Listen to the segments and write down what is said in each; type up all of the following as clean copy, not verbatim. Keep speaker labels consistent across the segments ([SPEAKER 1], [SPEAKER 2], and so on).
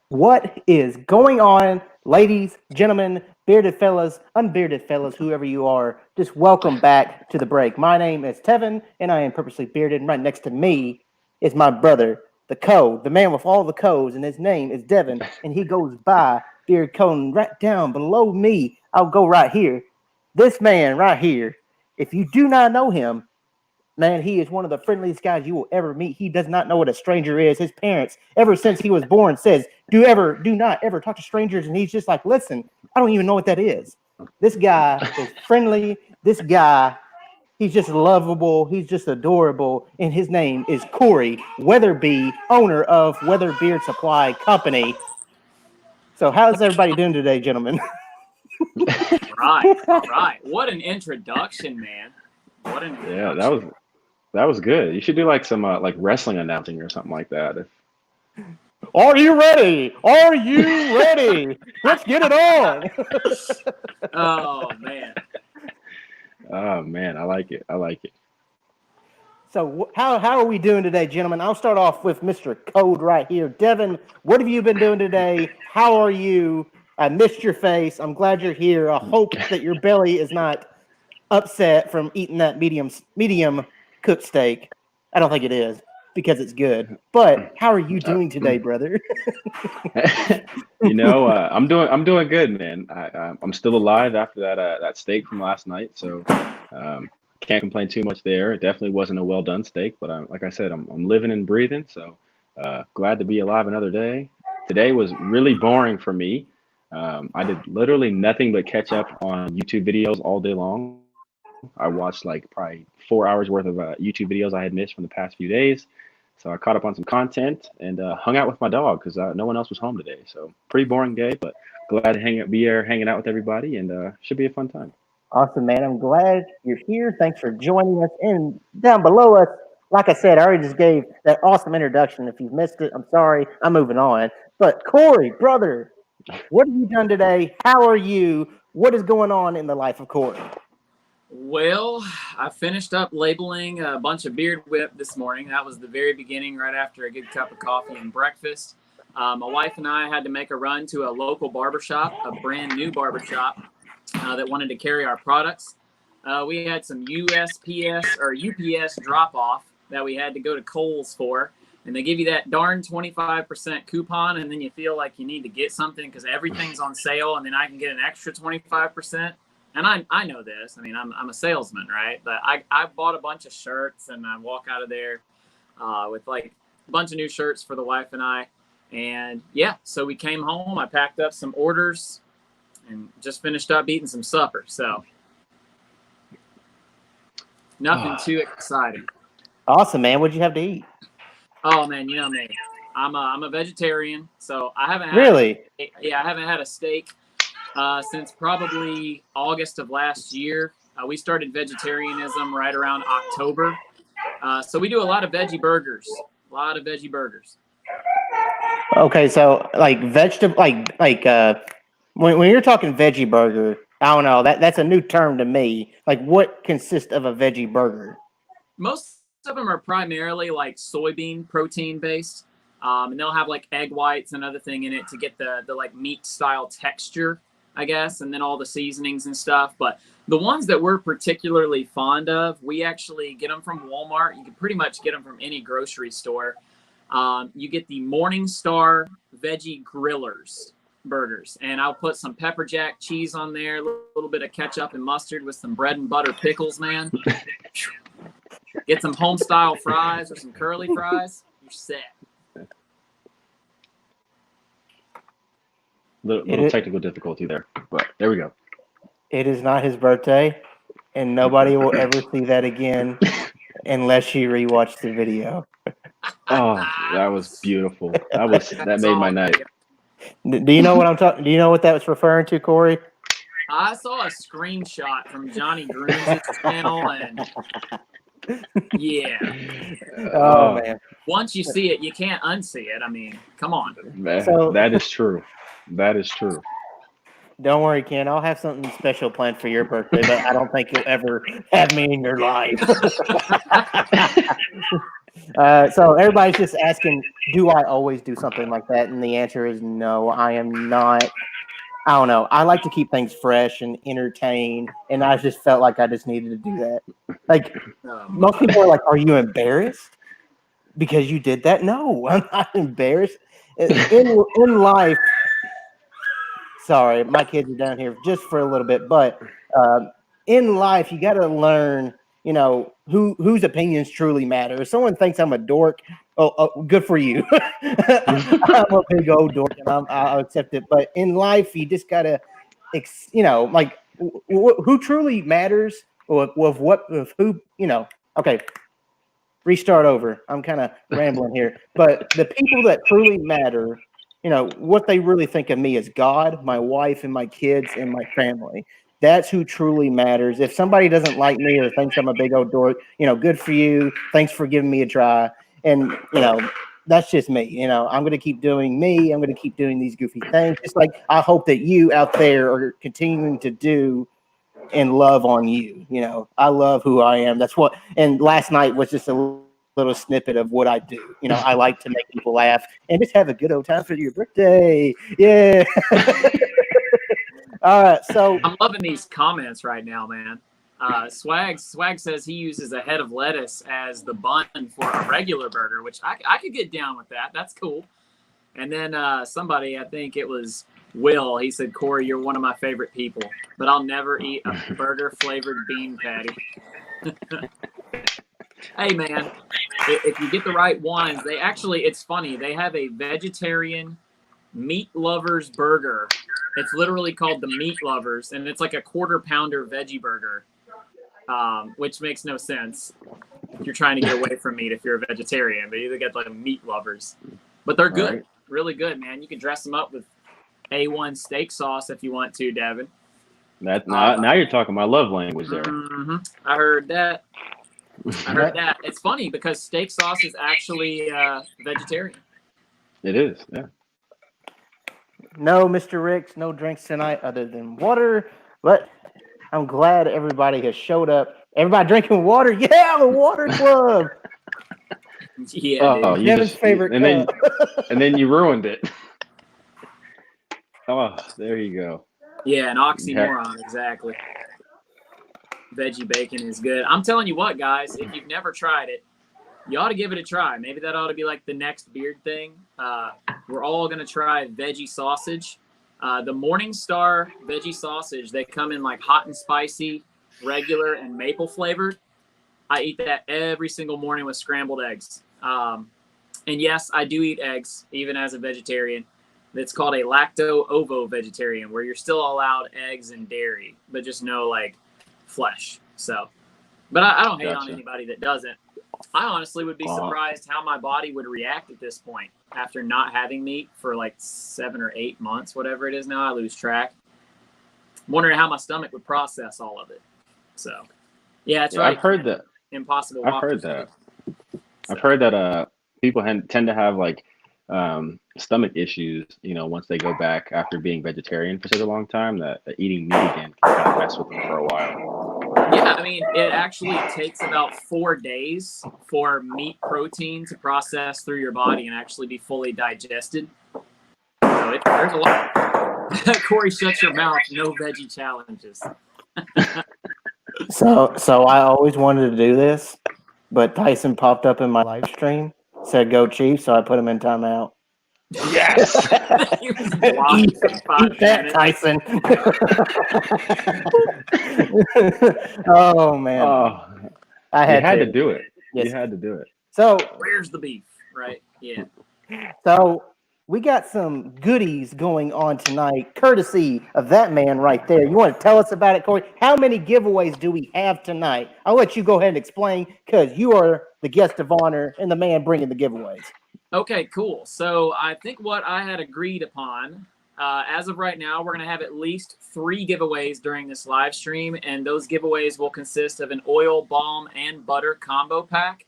[SPEAKER 1] What is going on, ladies, gentlemen, bearded fellas, unbearded fellas, whoever you are? Just welcome back to the break. My name is Tevin, and I am purposely bearded. And right next to me is my brother, the Co, the man with all the Co's, and his name is Devin, and he goes by Beard Cone. Right down below me, I'll go right here. This man right here, if you do not know him, man, he is one of the friendliest guys you will ever meet. He does not know what a stranger is. His parents, ever since he was born, says, do not ever talk to strangers. And he's just like, listen, I don't even know what that is. This guy is friendly. This guy, he's just lovable. He's just adorable. And his name is Cory Weatherbee, owner of WeatherBeard Supply Company. So how's everybody doing today, gentlemen?
[SPEAKER 2] All right. What an introduction, man. What an introduction.
[SPEAKER 3] Yeah, that was good. You should do like some like wrestling announcing or something like that.
[SPEAKER 1] Are you ready? Are you ready? Let's get it on.
[SPEAKER 2] Oh man.
[SPEAKER 3] Oh man, I like it.
[SPEAKER 1] So how are we doing today, gentlemen? I'll start off with Mr. Code right here. Devin, what have you been doing today? How are you? I missed your face. I'm glad you're here. I hope that your belly is not upset from eating that medium cooked steak. I don't think it is because it's good. But how are you doing today, brother?
[SPEAKER 3] I'm doing good, man. I'm still alive after that steak from last night, so can't complain too much there. It definitely wasn't a well done steak, but like I said, I'm living and breathing, so glad to be alive another day. Today was really boring for me. I did literally nothing but catch up on YouTube videos all day long. I watched like probably 4 hours worth of YouTube videos I had missed from the past few days. So I caught up on some content and hung out with my dog because no one else was home today. So pretty boring day, but glad to be here hanging out with everybody, and should be a fun time.
[SPEAKER 1] Awesome, man. I'm glad you're here. Thanks for joining us. And down below us, like I said, I already just gave that awesome introduction. If you've missed it, I'm sorry. I'm moving on. But Cory, brother, what have you done today? How are you? What is going on in the life of Cory?
[SPEAKER 2] Well, I finished up labeling a bunch of Beard Whip this morning. That was the very beginning, right after a good cup of coffee and breakfast. My wife and I had to make a run to a local barbershop, a brand new barbershop that wanted to carry our products. We had some USPS or UPS drop-off that we had to go to Kohl's for. And they give you that darn 25% coupon, and then you feel like you need to get something because everything's on sale, and then I can get an extra 25%. And I know this. I mean, I'm a salesman, right? But I bought a bunch of shirts, and I walk out of there with like a bunch of new shirts for the wife and I. And yeah, so we came home. I packed up some orders and just finished up eating some supper. So nothing too exciting.
[SPEAKER 1] Awesome, man. What'd you have to eat?
[SPEAKER 2] Oh man, you know me. I'm a vegetarian, so I haven't I haven't had a steak since probably August of last year. We started vegetarianism right around October. So we do a lot of veggie burgers.
[SPEAKER 1] Okay, so like vegetable, when you're talking veggie burger, I don't know, that's a new term to me. Like, what consists of a veggie burger?
[SPEAKER 2] Most of them are primarily like soybean protein based, and they'll have like egg whites and other thing in it to get the like meat style texture, I guess, and then all the seasonings and stuff. But the ones that we're particularly fond of, we actually get them from Walmart. You can pretty much get them from any grocery store. You get the Morningstar Veggie Grillers burgers, and I'll put some pepper jack cheese on there, a little bit of ketchup and mustard with some bread and butter pickles, man. Get some home style fries or some curly fries, you're set.
[SPEAKER 3] Little technical difficulty there, but there we go.
[SPEAKER 1] It is not his birthday, and nobody will ever see that again unless you rewatch the video.
[SPEAKER 3] Oh, that was beautiful. That made my night.
[SPEAKER 1] Do you know what I'm talking? Do you know what that was referring to, Cory?
[SPEAKER 2] I saw a screenshot from Johnny Groom's channel, and yeah.
[SPEAKER 1] Oh man!
[SPEAKER 2] Once you see it, you can't unsee it. I mean, come on.
[SPEAKER 3] That is true. That is true.
[SPEAKER 1] Don't worry, Ken. I'll have something special planned for your birthday, but I don't think you'll ever have me in your life. So everybody's just asking, do I always do something like that? And the answer is no, I am not. I don't know. I like to keep things fresh and entertain, and I just felt like I just needed to do that. Like most people are like, "Are you embarrassed because you did that?" No, I'm not embarrassed. In life, sorry, my kids are down here just for a little bit, but in life, you got to learn, whose opinions truly matter. If someone thinks I'm a dork, good for you. I'm a big old dork, and I'll accept it. But in life, you just gotta, like who truly matters, with who. Okay, restart over. I'm kind of rambling here, but the people that truly matter, what they really think of me is God, my wife, and my kids, and my family. That's who truly matters. If somebody doesn't like me or thinks I'm a big old dork, good for you. Thanks for giving me a try. And, that's just me. I'm going to keep doing me. I'm going to keep doing these goofy things. Just like I hope that you out there are continuing to do and love on you. I love who I am. That's what, and last night was just a little snippet of what I do. I like to make people laugh and just have a good old time for your birthday. Yeah. All right, so
[SPEAKER 2] I'm loving these comments right now, man. Swag says he uses a head of lettuce as the bun for a regular burger, which I could get down with that. That's cool. And then somebody, I think it was Will, he said, "Cory, you're one of my favorite people, but I'll never eat a burger flavored bean patty." Hey, man, if you get the right ones, it's funny. They have a vegetarian meat lovers burger. It's literally called the Meat Lovers, and it's like a quarter-pounder veggie burger, which makes no sense if you're trying to get away from meat if you're a vegetarian. But you get like Meat Lovers. But they're good, right. Really good, man. You can dress them up with A1 steak sauce if you want to, Devin.
[SPEAKER 3] Now you're talking my love language there.
[SPEAKER 2] Mm-hmm. I heard that. It's funny because steak sauce is actually vegetarian.
[SPEAKER 3] It is, yeah.
[SPEAKER 1] No, Mr. Ricks, no drinks tonight other than water. But I'm glad everybody has showed up. Everybody drinking water? Yeah, the water club.
[SPEAKER 2] Yeah,
[SPEAKER 3] dude.
[SPEAKER 1] Devin's favorite cup.
[SPEAKER 3] And then you ruined it. Oh, there you go.
[SPEAKER 2] Yeah, an oxymoron, exactly. Veggie bacon is good. I'm telling you what, guys, if you've never tried it, you ought to give it a try. Maybe that ought to be like the next beard thing. We're all going to try veggie sausage. The Morningstar veggie sausage, they come in like hot and spicy, regular, and maple flavored. I eat that every single morning with scrambled eggs. And yes, I do eat eggs, even as a vegetarian. It's called a lacto-ovo vegetarian, where you're still allowed eggs and dairy, but just no like flesh. So, but I don't hate on anybody that doesn't. I honestly would be surprised how my body would react at this point after not having meat for like 7 or 8 months, whatever it is now. I lose track. I'm wondering how my stomach would process all of it. So, yeah, that's right.
[SPEAKER 3] I've heard that.
[SPEAKER 2] Impossible.
[SPEAKER 3] I've heard that. I've heard that people tend to have like stomach issues, once they go back after being vegetarian for such a long time, that eating meat again can kind of mess with them for a while.
[SPEAKER 2] Yeah, I mean, it actually takes about 4 days for meat protein to process through your body and actually be fully digested. So there's a lot. Cory, shut your mouth. No veggie challenges.
[SPEAKER 1] So I always wanted to do this, but Tyson popped up in my live stream, said go Chiefs, so I put him in timeout.
[SPEAKER 3] Yes.
[SPEAKER 1] eat that, Tyson. Oh man. I had
[SPEAKER 3] to do it.
[SPEAKER 1] Yes.
[SPEAKER 3] You had to do it.
[SPEAKER 1] So
[SPEAKER 2] where's the beef? Right? Yeah.
[SPEAKER 1] So we got some goodies going on tonight, courtesy of that man right there. You want to tell us about it, Cory? How many giveaways do we have tonight? I'll let you go ahead and explain, because you are the guest of honor and the man bringing the giveaways.
[SPEAKER 2] Okay, cool. So I think what I had agreed upon, as of right now, we're going to have at least 3 giveaways during this live stream, and those giveaways will consist of an oil, balm, and butter combo pack.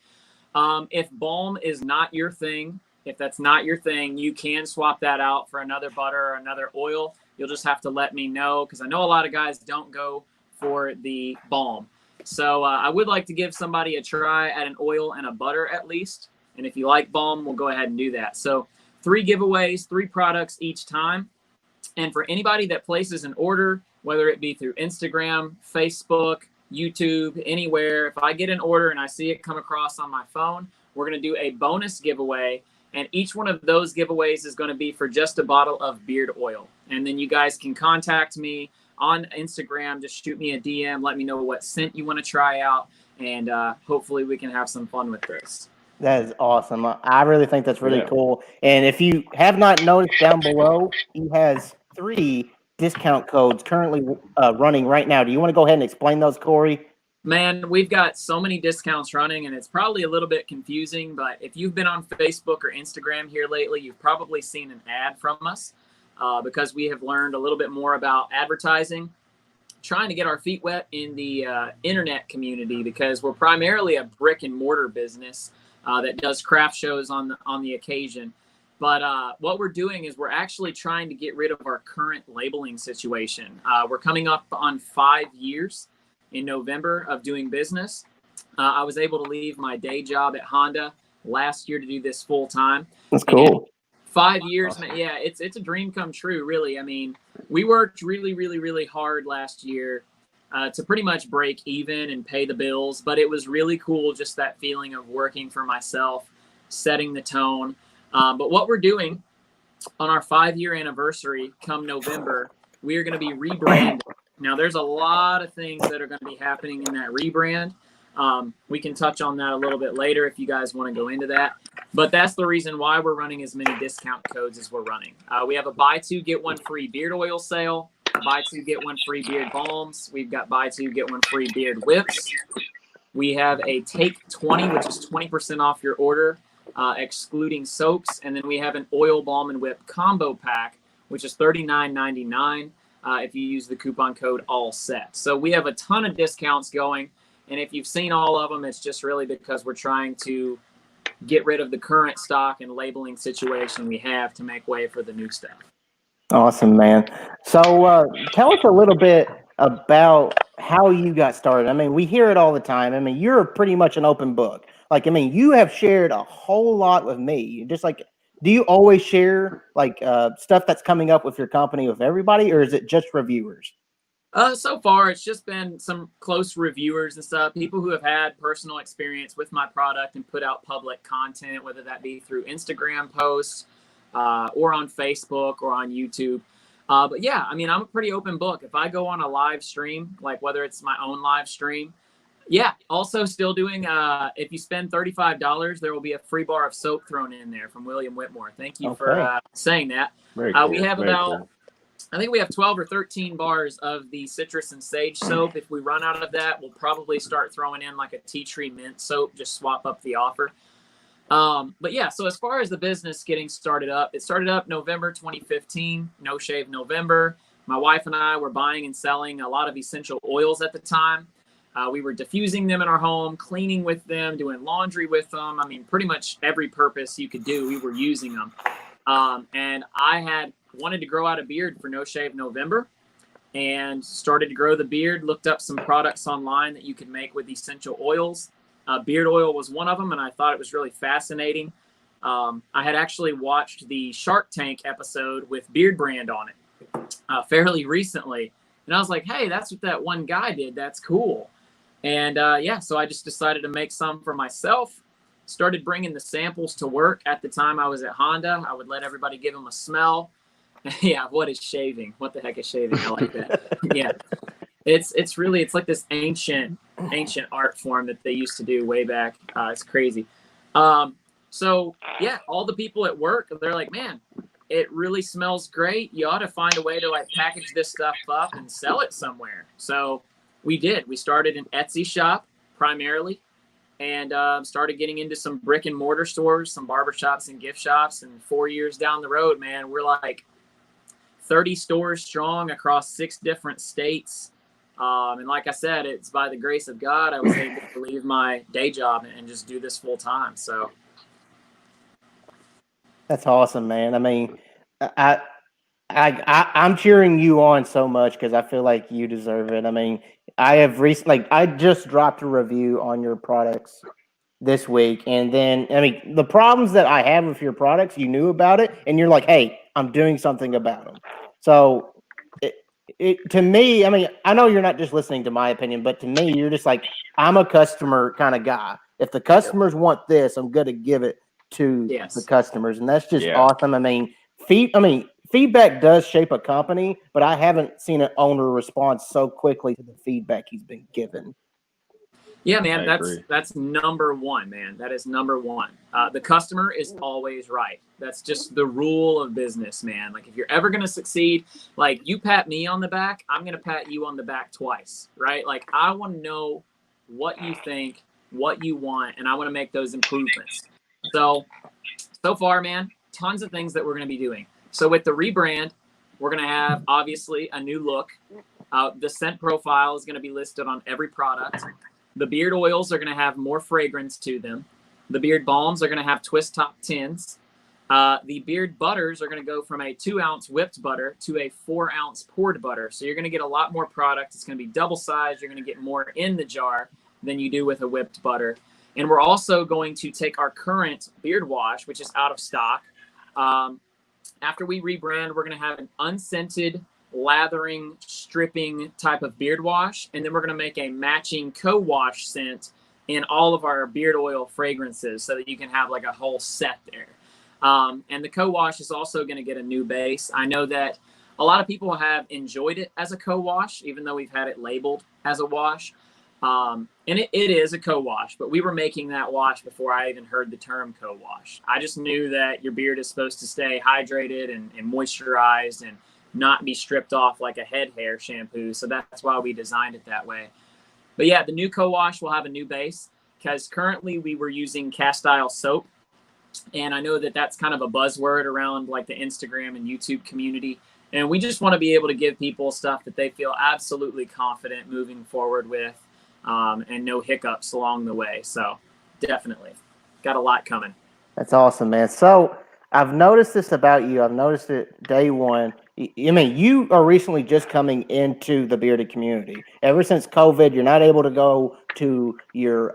[SPEAKER 2] If balm is not your thing, if that's not your thing, you can swap that out for another butter or another oil. You'll just have to let me know, because I know a lot of guys don't go for the balm. So I would like to give somebody a try at an oil and a butter at least. And if you like balm, we'll go ahead and do that. So 3 giveaways, 3 products each time. And for anybody that places an order, whether it be through Instagram, Facebook, YouTube, anywhere, if I get an order and I see it come across on my phone, we're going to do a bonus giveaway. And each one of those giveaways is going to be for just a bottle of beard oil. And then you guys can contact me on Instagram. Just shoot me a DM. Let me know what scent you want to try out. And hopefully we can have some fun with this.
[SPEAKER 1] That is awesome. I really think that's really
[SPEAKER 3] Yeah.
[SPEAKER 1] cool. And if you have not noticed down below, he has 3 discount codes currently running right now. Do you want to go ahead and explain those, Cory?
[SPEAKER 2] Man, we've got so many discounts running, and it's probably a little bit confusing, but if you've been on Facebook or Instagram here lately, you've probably seen an ad from us because we have learned a little bit more about advertising, trying to get our feet wet in the internet community because we're primarily a brick and mortar business that does craft shows on the occasion. But what we're doing is we're actually trying to get rid of our current labeling situation. We're coming up on 5 years in November of doing business. I was able to leave my day job at Honda last year to do this full time.
[SPEAKER 1] That's cool.
[SPEAKER 2] And 5 years, man, yeah, it's a dream come true, really. I mean, we worked really, really, really hard last year to pretty much break even and pay the bills. But it was really cool, just that feeling of working for myself, setting the tone. But what we're doing on our 5-year anniversary come November, we are going to be rebranding. Now, there's a lot of things that are going to be happening in that rebrand. We can touch on that a little bit later if you guys want to go into that. But that's the reason why we're running as many discount codes as we're running. We have a buy 2, get 1 free beard oil sale, buy 2, get 1 free beard balms. We've got buy 2, get 1 free beard whips. We have a take 20, which is 20% off your order, excluding soaps. And then we have an oil, balm, and whip combo pack, which is $39.99. If you use the coupon code ALLSET. So we have a ton of discounts going. And if you've seen all of them, it's just really because we're trying to get rid of the current stock and labeling situation we have to make way for the new stuff. Awesome,
[SPEAKER 1] man. So tell us a little bit about how you got started. I mean, we hear it all the time. I mean, you're pretty much an open book. Like, I mean, you have shared a whole lot with me. Just like, do you always share like stuff that's coming up with your company with everybody, or is it just reviewers?
[SPEAKER 2] So far, it's just been some close reviewers and stuff, people who have had personal experience with my product and put out public content, whether that be through Instagram posts or on Facebook or on YouTube. But yeah, I mean, I'm a pretty open book. If I go on a live stream, like whether it's my own live stream, yeah, also still doing, if you spend $35, there will be a free bar of soap thrown in there from William Whitmore. Thank you for saying that. We have about, I think we have 12 or 13 bars of the citrus and sage soap. If we run out of that, we'll probably start throwing in like a tea tree mint soap, just swap up the offer. But yeah, so as far as the business getting started up, it started up November 2015, No Shave November. My wife and I were buying and selling a lot of essential oils at the time. We were diffusing them in our home, cleaning with them, doing laundry with them. I mean, pretty much every purpose you could do, we were using them. And I had wanted to grow out a beard for No Shave November and started to grow the beard, looked up some products online that you could make with essential oils. Beard oil was one of them, and I thought it was really fascinating. I had actually watched the Shark Tank episode with Beard Brand on it fairly recently. And I was like, hey, that's what that one guy did. That's cool. And yeah, so I just decided to make some for myself. Started bringing the samples to work. At the time I was at Honda, I would let everybody give them a smell. Yeah, what is shaving? What the heck is shaving? I like that. Yeah, it's really, it's like this ancient art form that they used to do way back. It's crazy. So yeah, all the people at work, they're like, man, it really smells great. You ought to find a way to like package this stuff up and sell it somewhere. So we did. We started an Etsy shop primarily, and started getting into some brick and mortar stores, some barbershops and gift shops. And 4 years down the road, man, we're like 30 stores strong across 6 different states. And like I said, it's by the grace of God, I was able to leave my day job and just do this full time. So
[SPEAKER 1] that's awesome, man. I mean, I'm cheering you on so much because I feel like you deserve it. I mean, I just dropped a review on your products this week, and then I mean the problems that I have with your products, you knew about it, and you're like, hey, I'm doing something about them. So it to me, I mean, I know you're not just listening to my opinion, but to me, you're just like, I'm a customer kind of guy. If the customers want this, I'm going to give it to the
[SPEAKER 2] Yes.
[SPEAKER 1] customers, and that's just
[SPEAKER 3] Yeah.
[SPEAKER 1] awesome. I mean, feedback does shape a company, but I haven't seen an owner respond so quickly to the feedback he's been given.
[SPEAKER 2] Yeah, man,
[SPEAKER 3] I agree.
[SPEAKER 2] that's number one, man. That is number one. The customer is always right. That's just the rule of business, man. Like if you're ever gonna succeed, like you pat me on the back, I'm gonna pat you on the back twice, right? Like I want to know what you think, what you want, and I want to make those improvements. So far, man, tons of things that we're gonna be doing. So with the rebrand, we're gonna have obviously a new look. The scent profile is gonna be listed on every product. The beard oils are going to have more fragrance to them. The beard balms are going to have twist top tins. The beard butters are going to go from a 2-ounce whipped butter to a 4-ounce poured butter. So you're going to get a lot more product. It's going to be double size. You're going to get more in the jar than you do with a whipped butter. And we're also going to take our current beard wash, which is out of stock. After we rebrand, we're going to have an unscented lathering, stripping type of beard wash, and then we're going to make a matching co-wash scent in all of our beard oil fragrances so that you can have like a whole set there. And the co-wash is also going to get a new base. I know that a lot of people have enjoyed it as a co-wash, even though we've had it labeled as a wash. And it is a co-wash, but we were making that wash before I even heard the term co-wash. I just knew that your beard is supposed to stay hydrated and moisturized and not be stripped off like a head hair shampoo. So that's why we designed it that way. But yeah, the new co-wash will have a new base because currently we were using cast iron soap. And I know that that's kind of a buzzword around like the Instagram and YouTube community. And we just want to be able to give people stuff that they feel absolutely confident moving forward with and no hiccups along the way. So definitely got a lot coming.
[SPEAKER 1] That's awesome, man. So I've noticed this about you. I've noticed it day one. I mean, you are recently just coming into the bearded community. Ever since COVID, you're not able to go to your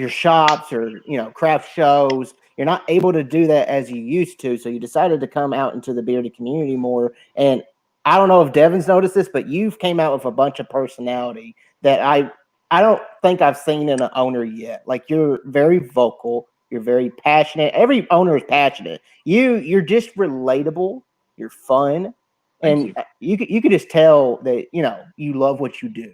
[SPEAKER 1] shops or craft shows. You're not able to do that as you used to. So you decided to come out into the bearded community more. And I don't know if Devin's noticed this, but you've came out with a bunch of personality that I don't think I've seen in an owner yet. Like you're very vocal. You're very passionate. Every owner is passionate. You're just relatable. You're fun, and you could just tell that you love what you do.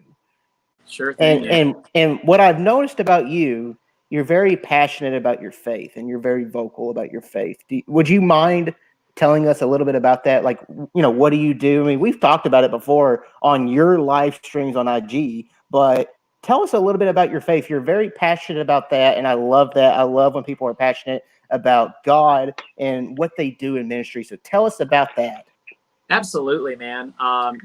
[SPEAKER 2] Sure thing.
[SPEAKER 1] And what I've noticed about you, you're very passionate about your faith, and you're very vocal about your faith. Would you mind telling us a little bit about that? Like, what do you do? I mean, we've talked about it before on your live streams on IG, but tell us a little bit about your faith. You're very passionate about that, and I love that. I love when people are passionate about God and what they do in ministry. So tell us about that.
[SPEAKER 2] Absolutely, man.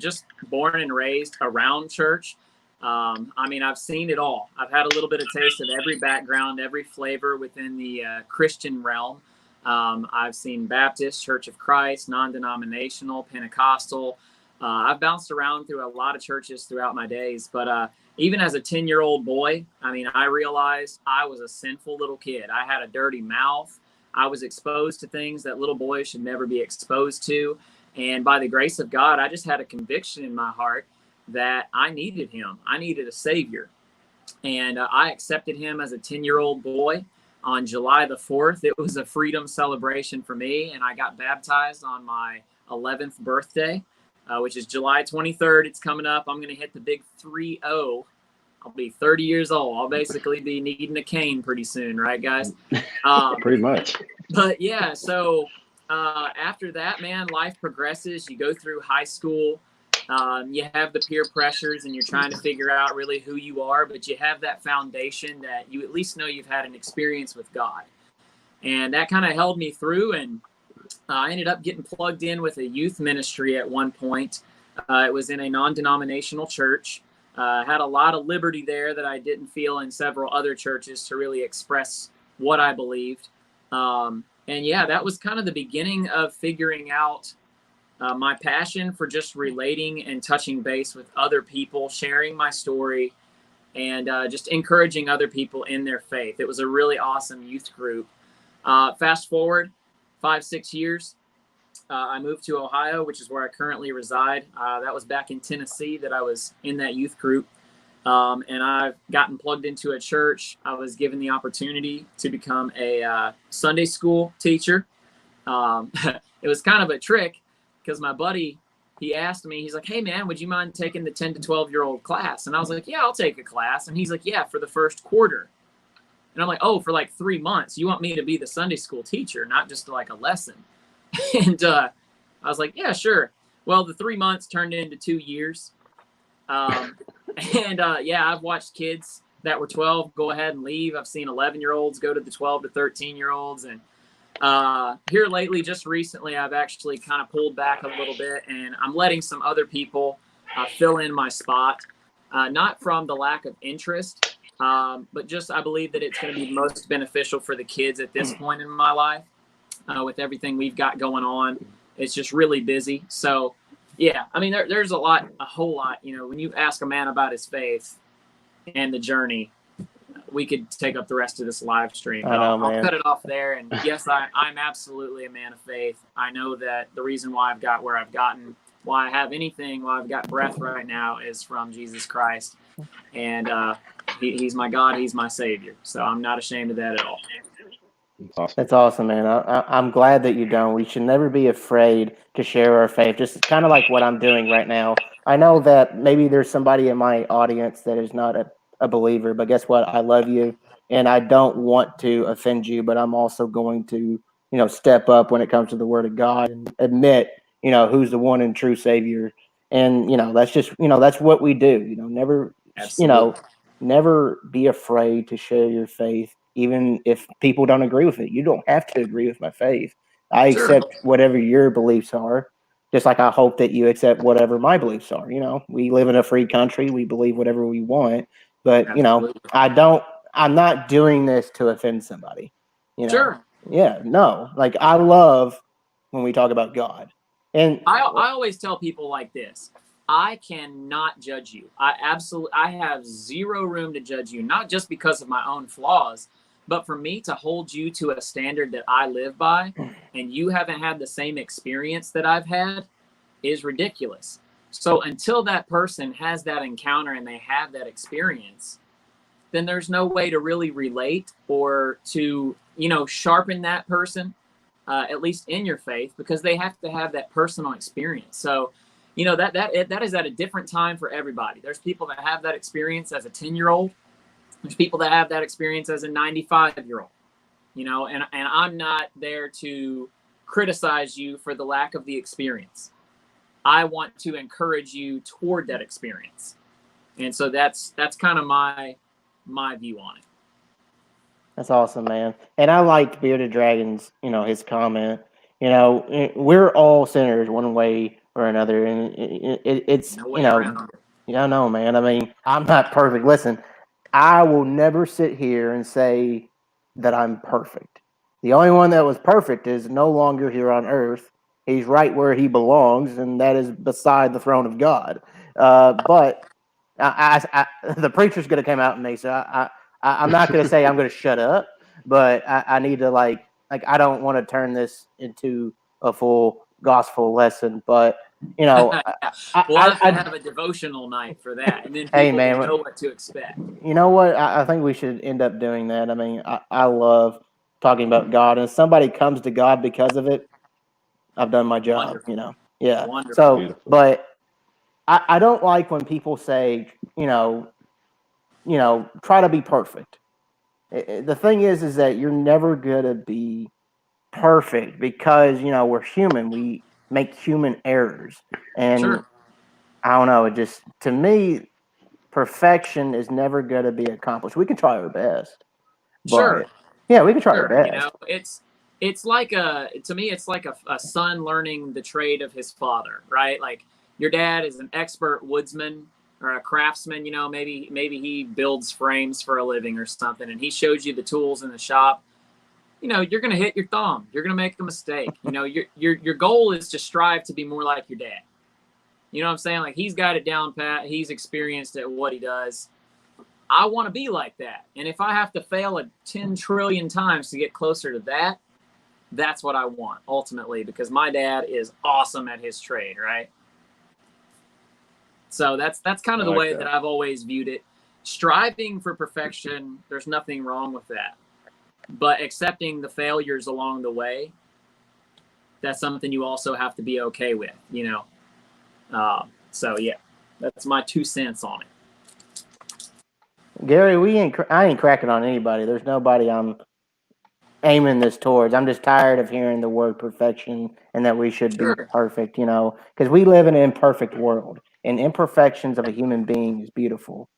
[SPEAKER 2] Just born and raised around church. I mean, I've seen it all. I've had a little bit of taste of every background, every flavor within the Christian realm. I've seen Baptist, Church of Christ, non-denominational, Pentecostal. I've bounced around through a lot of churches throughout my days, but even as a 10-year-old boy, I mean, I realized I was a sinful little kid. I had a dirty mouth. I was exposed to things that little boys should never be exposed to. And by the grace of God, I just had a conviction in my heart that I needed him. I needed a savior. And I accepted him as a 10-year-old boy on July the 4th. It was a freedom celebration for me. And I got baptized on my 11th birthday. Which is July 23rd. It's coming up. I'm going to hit the big 3-0. I'll be 30 years old. I'll basically be needing a cane pretty soon, right, guys?
[SPEAKER 3] Pretty much.
[SPEAKER 2] But yeah, so after that, man, life progresses. You go through high school. You have the peer pressures, and you're trying to figure out really who you are, but you have that foundation that you at least know you've had an experience with God. And that kind of held me through, and I ended up getting plugged in with a youth ministry at one point. It was in a non-denominational church. Had a lot of liberty there that I didn't feel in several other churches to really express what I believed. And yeah, that was kind of the beginning of figuring out my passion for just relating and touching base with other people, sharing my story, and just encouraging other people in their faith. It was a really awesome youth group. Fast forward 5-6 years, I moved to Ohio, which is where I currently reside. That was back in Tennessee that I was in that youth group. And I've gotten plugged into a church. I was given the opportunity to become a Sunday school teacher. It was kind of a trick because my buddy, he asked me, he's like, hey man, would you mind taking the 10 to 12-year-old class? And I was like, yeah, I'll take a class. And he's like, yeah, for the first quarter. And I'm like, oh, for like 3 months, you want me to be the Sunday school teacher, not just like a lesson. And I was like, yeah, sure. Well, the 3 months turned into 2 years. Yeah, I've watched kids that were 12 go ahead and leave. I've seen 11-year-olds go to the 12 to 13-year-olds. And here lately, just recently, I've actually kind of pulled back a little bit, and I'm letting some other people fill in my spot, not from the lack of interest, but just I believe that it's going to be most beneficial for the kids at this point in my life. With everything we've got going on, it's just really busy. So, yeah, I mean, there's a whole lot, you know, when you ask a man about his faith and the journey, we could take up the rest of this live stream. But I'll cut it off there. And yes, I'm absolutely a man of faith. I know that the reason why I've got where I've gotten, why I have anything, why I've got breath right now is from Jesus Christ. And he's my God. He's my Savior. So I'm not ashamed of that at all.
[SPEAKER 3] Awesome.
[SPEAKER 1] That's awesome, man. I'm glad that you don't. We should never be afraid to share our faith, just kind of like what I'm doing right now. I know that maybe there's somebody in my audience that is not a believer, but guess what? I love you, and I don't want to offend you, but I'm also going to, step up when it comes to the Word of God and admit, who's the one and true Savior. And, that's just, that's what we do. Never,
[SPEAKER 2] Absolutely.
[SPEAKER 1] Never be afraid to share your faith. Even if people don't agree with it, you don't have to agree with my faith. I accept whatever your beliefs are, just like I hope that you accept whatever my beliefs are. We live in a free country. We believe whatever we want, but
[SPEAKER 2] Absolutely.
[SPEAKER 1] I'm not doing this to offend somebody.
[SPEAKER 2] Sure.
[SPEAKER 1] Yeah, no. Like, I love when we talk about God. And
[SPEAKER 2] I always tell people like this. I cannot judge you. I have zero room to judge you, not just because of my own flaws, but for me to hold you to a standard that I live by and you haven't had the same experience that I've had is ridiculous. So until that person has that encounter and they have that experience, then there's no way to really relate or to, sharpen that person, at least in your faith, because they have to have that personal experience. So, that is at a different time for everybody. There's people that have that experience as a 10-year-old. There's people that have that experience as a 95-year-old, and I'm not there to criticize you for the lack of the experience. I want to encourage you toward that experience. And so that's kind of my view on it.
[SPEAKER 1] That's awesome, man. And I liked Bearded Dragon's, his comment. We're all sinners one way or another, and it's
[SPEAKER 2] No way around it.
[SPEAKER 1] No, man. I mean, I'm not perfect. Listen, I will never sit here and say that I'm perfect. The only one that was perfect is no longer here on earth. He's right where he belongs, and that is beside the throne of God. But the preacher's going to come out in me, so I'm not going to say I'm going to shut up, but I need to I don't want to turn this into a full gospel lesson, but
[SPEAKER 2] we'll have to have a devotional night for that, and then people will know what to expect.
[SPEAKER 1] You know what? I think we should end up doing that. I mean, I love talking about God, and if somebody comes to God because of it, I've done my job.
[SPEAKER 2] Wonderful.
[SPEAKER 1] Yeah.
[SPEAKER 2] Wonderful.
[SPEAKER 1] So,
[SPEAKER 3] Beautiful.
[SPEAKER 1] but I don't like when people say, try to be perfect. The thing is that you're never gonna be perfect because we're human. We make human errors, and
[SPEAKER 2] Sure.
[SPEAKER 1] I don't know. It just, to me, perfection is never gonna be accomplished. We can try our best.
[SPEAKER 2] Sure.
[SPEAKER 1] Yeah, we can try our best.
[SPEAKER 2] It's like to me, it's like a son learning the trade of his father, right? Like your dad is an expert woodsman or a craftsman, maybe he builds frames for a living or something, and he shows you the tools in the shop. you're going to hit your thumb. You're going to make a mistake. Your goal is to strive to be more like your dad. You know what I'm saying? Like, he's got it down pat. He's experienced at what he does. I want to be like that. And if I have to fail 10 trillion times to get closer to that, that's what I want ultimately, because my dad is awesome at his trade, right? So that's kind of the way that I've always viewed it. Striving for perfection, there's nothing wrong with that. But accepting the failures along the way, that's something you also have to be okay with, So yeah, that's my 2 cents on it.
[SPEAKER 1] Gary, I ain't cracking on anybody. There's nobody I'm aiming this towards. I'm just tired of hearing the word perfection and that we should be perfect, because we live in an imperfect world, and imperfections of a human being is beautiful.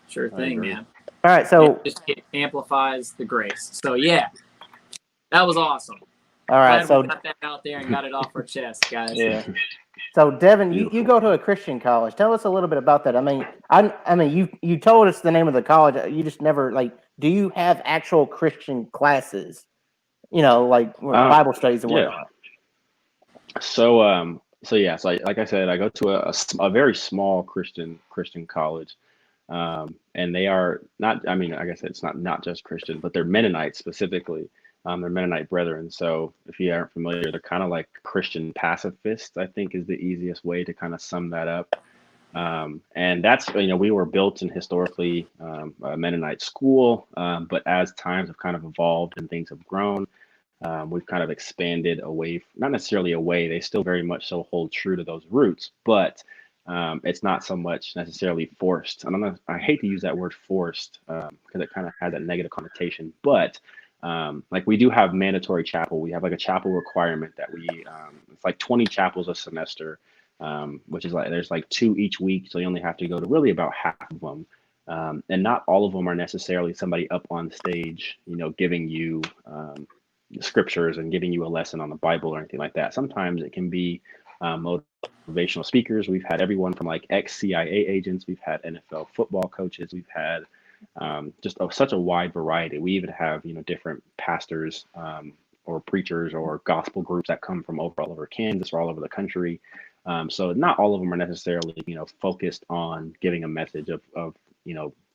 [SPEAKER 2] Sure thing, man.
[SPEAKER 1] All right, so
[SPEAKER 2] it amplifies the grace. So yeah, that was awesome.
[SPEAKER 1] All right,
[SPEAKER 2] so we got that out there and got it off our chest, guys.
[SPEAKER 1] Yeah. So Devin, you go to a Christian college. Tell us a little bit about that. I mean, you told us the name of the college. You just never do you have actual Christian classes? Bible studies and whatnot.
[SPEAKER 3] So like I said, I go to a very small Christian college, and they are not. I mean, like I said, it's not just Christian, but they're Mennonite specifically. They're Mennonite brethren. So if you aren't familiar, they're kind of like Christian pacifists, I think is the easiest way to kind of sum that up. And that's, we were built in historically a Mennonite school, but as times have kind of evolved and things have grown, we've kind of expanded away, not necessarily away, they still very much so hold true to those roots, but it's not so much necessarily forced. I hate to use that word forced because it kind of has that negative connotation, but like we do have mandatory chapel. We have like a chapel requirement that it's like 20 chapels a semester, which is like, there's like 2 each week. So you only have to go to really about half of them. And not all of them are necessarily somebody up on stage, giving you scriptures and giving you a lesson on the Bible or anything like that. Sometimes it can be motivational speakers. We've had everyone from like ex-CIA agents. We've had NFL football coaches. We've had just such a wide variety. We even have, different pastors or preachers or gospel groups that come from all over Kansas or all over the country. So not all of them are necessarily, focused on giving a message of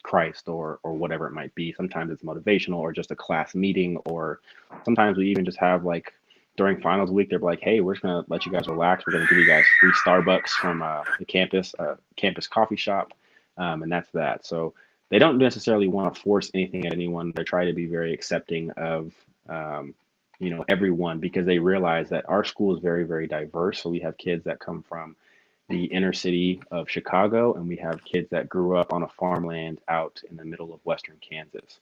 [SPEAKER 3] Christ or whatever it might be. Sometimes it's motivational or just a class meeting, or sometimes we even just have like during finals week, they're like, hey, we're just going to let you guys relax. We're going to give you guys free Starbucks from the campus coffee shop. And that's that. So they don't necessarily want to force anything at anyone. They try to be very accepting of, everyone, because they realize that our school is very, very diverse. So we have kids that come from the inner city of Chicago, and we have kids that grew up on a farmland out in the middle of Western Kansas.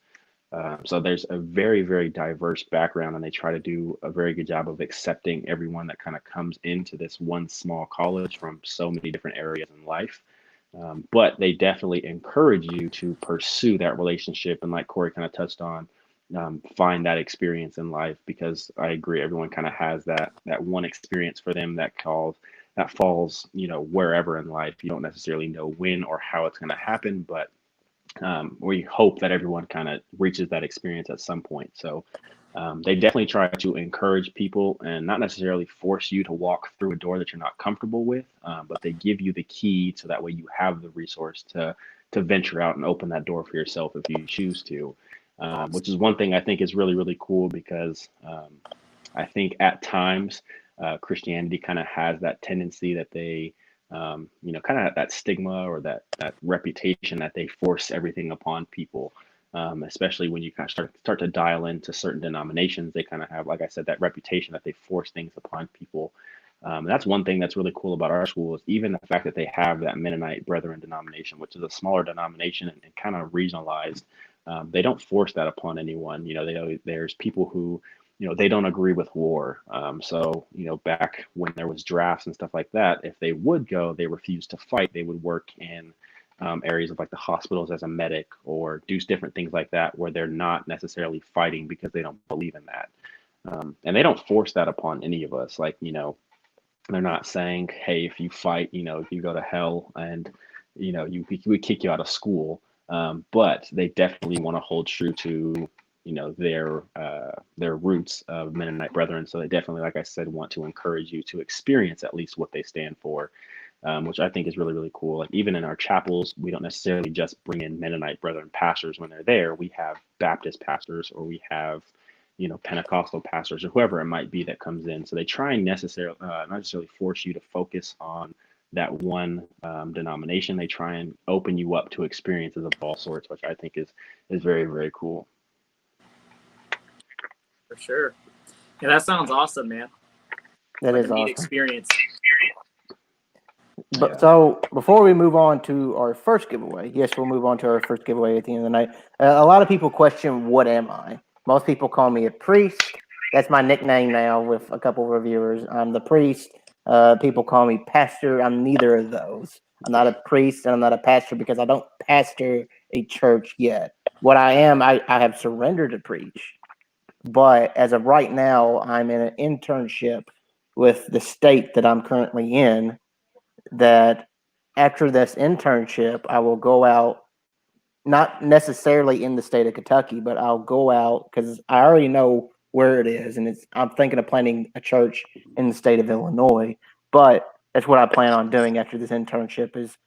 [SPEAKER 3] So there's a very, very diverse background, and they try to do a very good job of accepting everyone that kind of comes into this one small college from so many different areas in life. But they definitely encourage you to pursue that relationship. And like Cory kind of touched on, find that experience in life, because I agree, everyone kind of has that one experience for them that falls, wherever in life. You don't necessarily know when or how it's going to happen, but we hope that everyone kind of reaches that experience at some point. So they definitely try to encourage people and not necessarily force you to walk through a door that you're not comfortable with, but they give you the key, so that way you have the resource to venture out and open that door for yourself if you choose to, which is one thing I think is really, really cool, because I think at times Christianity kind of has that tendency that they kind of that stigma or that reputation that they force everything upon people. Especially when you kind of start to dial into certain denominations, they kind of have, like I said, that reputation that they force things upon people. And that's one thing that's really cool about our school, is even the fact that they have that Mennonite Brethren denomination, which is a smaller denomination and kind of regionalized. They don't force that upon anyone. There's people who, they don't agree with war. So, back when there was drafts and stuff like that, if they would go, they refused to fight. They would work in areas of like the hospitals as a medic, or do different things like that, where they're not necessarily fighting because they don't believe in that. And they don't force that upon any of us. Like, they're not saying, hey, if you fight, you go to hell, and, we kick you out of school. But they definitely want to hold true to, their roots of Mennonite Brethren. So they definitely, like I said, want to encourage you to experience at least what they stand for, which I think is really, really cool. Like even in our chapels, we don't necessarily just bring in Mennonite Brethren pastors when they're there. We have Baptist pastors, or we have Pentecostal pastors, or whoever it might be that comes in. So they try and not necessarily force you to focus on that one denomination. They try and open you up to experiences of all sorts, which I think is very, very cool.
[SPEAKER 2] For sure. Yeah, that sounds awesome, man.
[SPEAKER 1] That
[SPEAKER 2] Like
[SPEAKER 1] is
[SPEAKER 2] a neat
[SPEAKER 1] awesome.
[SPEAKER 2] experience.
[SPEAKER 1] But
[SPEAKER 3] Yeah.
[SPEAKER 1] so before we move on to our first giveaway, yes, we'll move on to our first giveaway at the end of the night. A lot of people question, what am I? Most people call me a priest. That's my nickname now with a couple of reviewers. I'm the priest. People call me pastor. I'm neither of those. I'm not a priest and I'm not a pastor because I don't pastor a church yet. What I am, I have surrendered to preach. But as of right now, I'm in an internship with the state that I'm currently in, that after this internship, I will go out, not necessarily in the state of Kentucky, but I'll go out because I already know where it is. And I'm thinking of planning a church in the state of Illinois. But that's what I plan on doing after this internship, is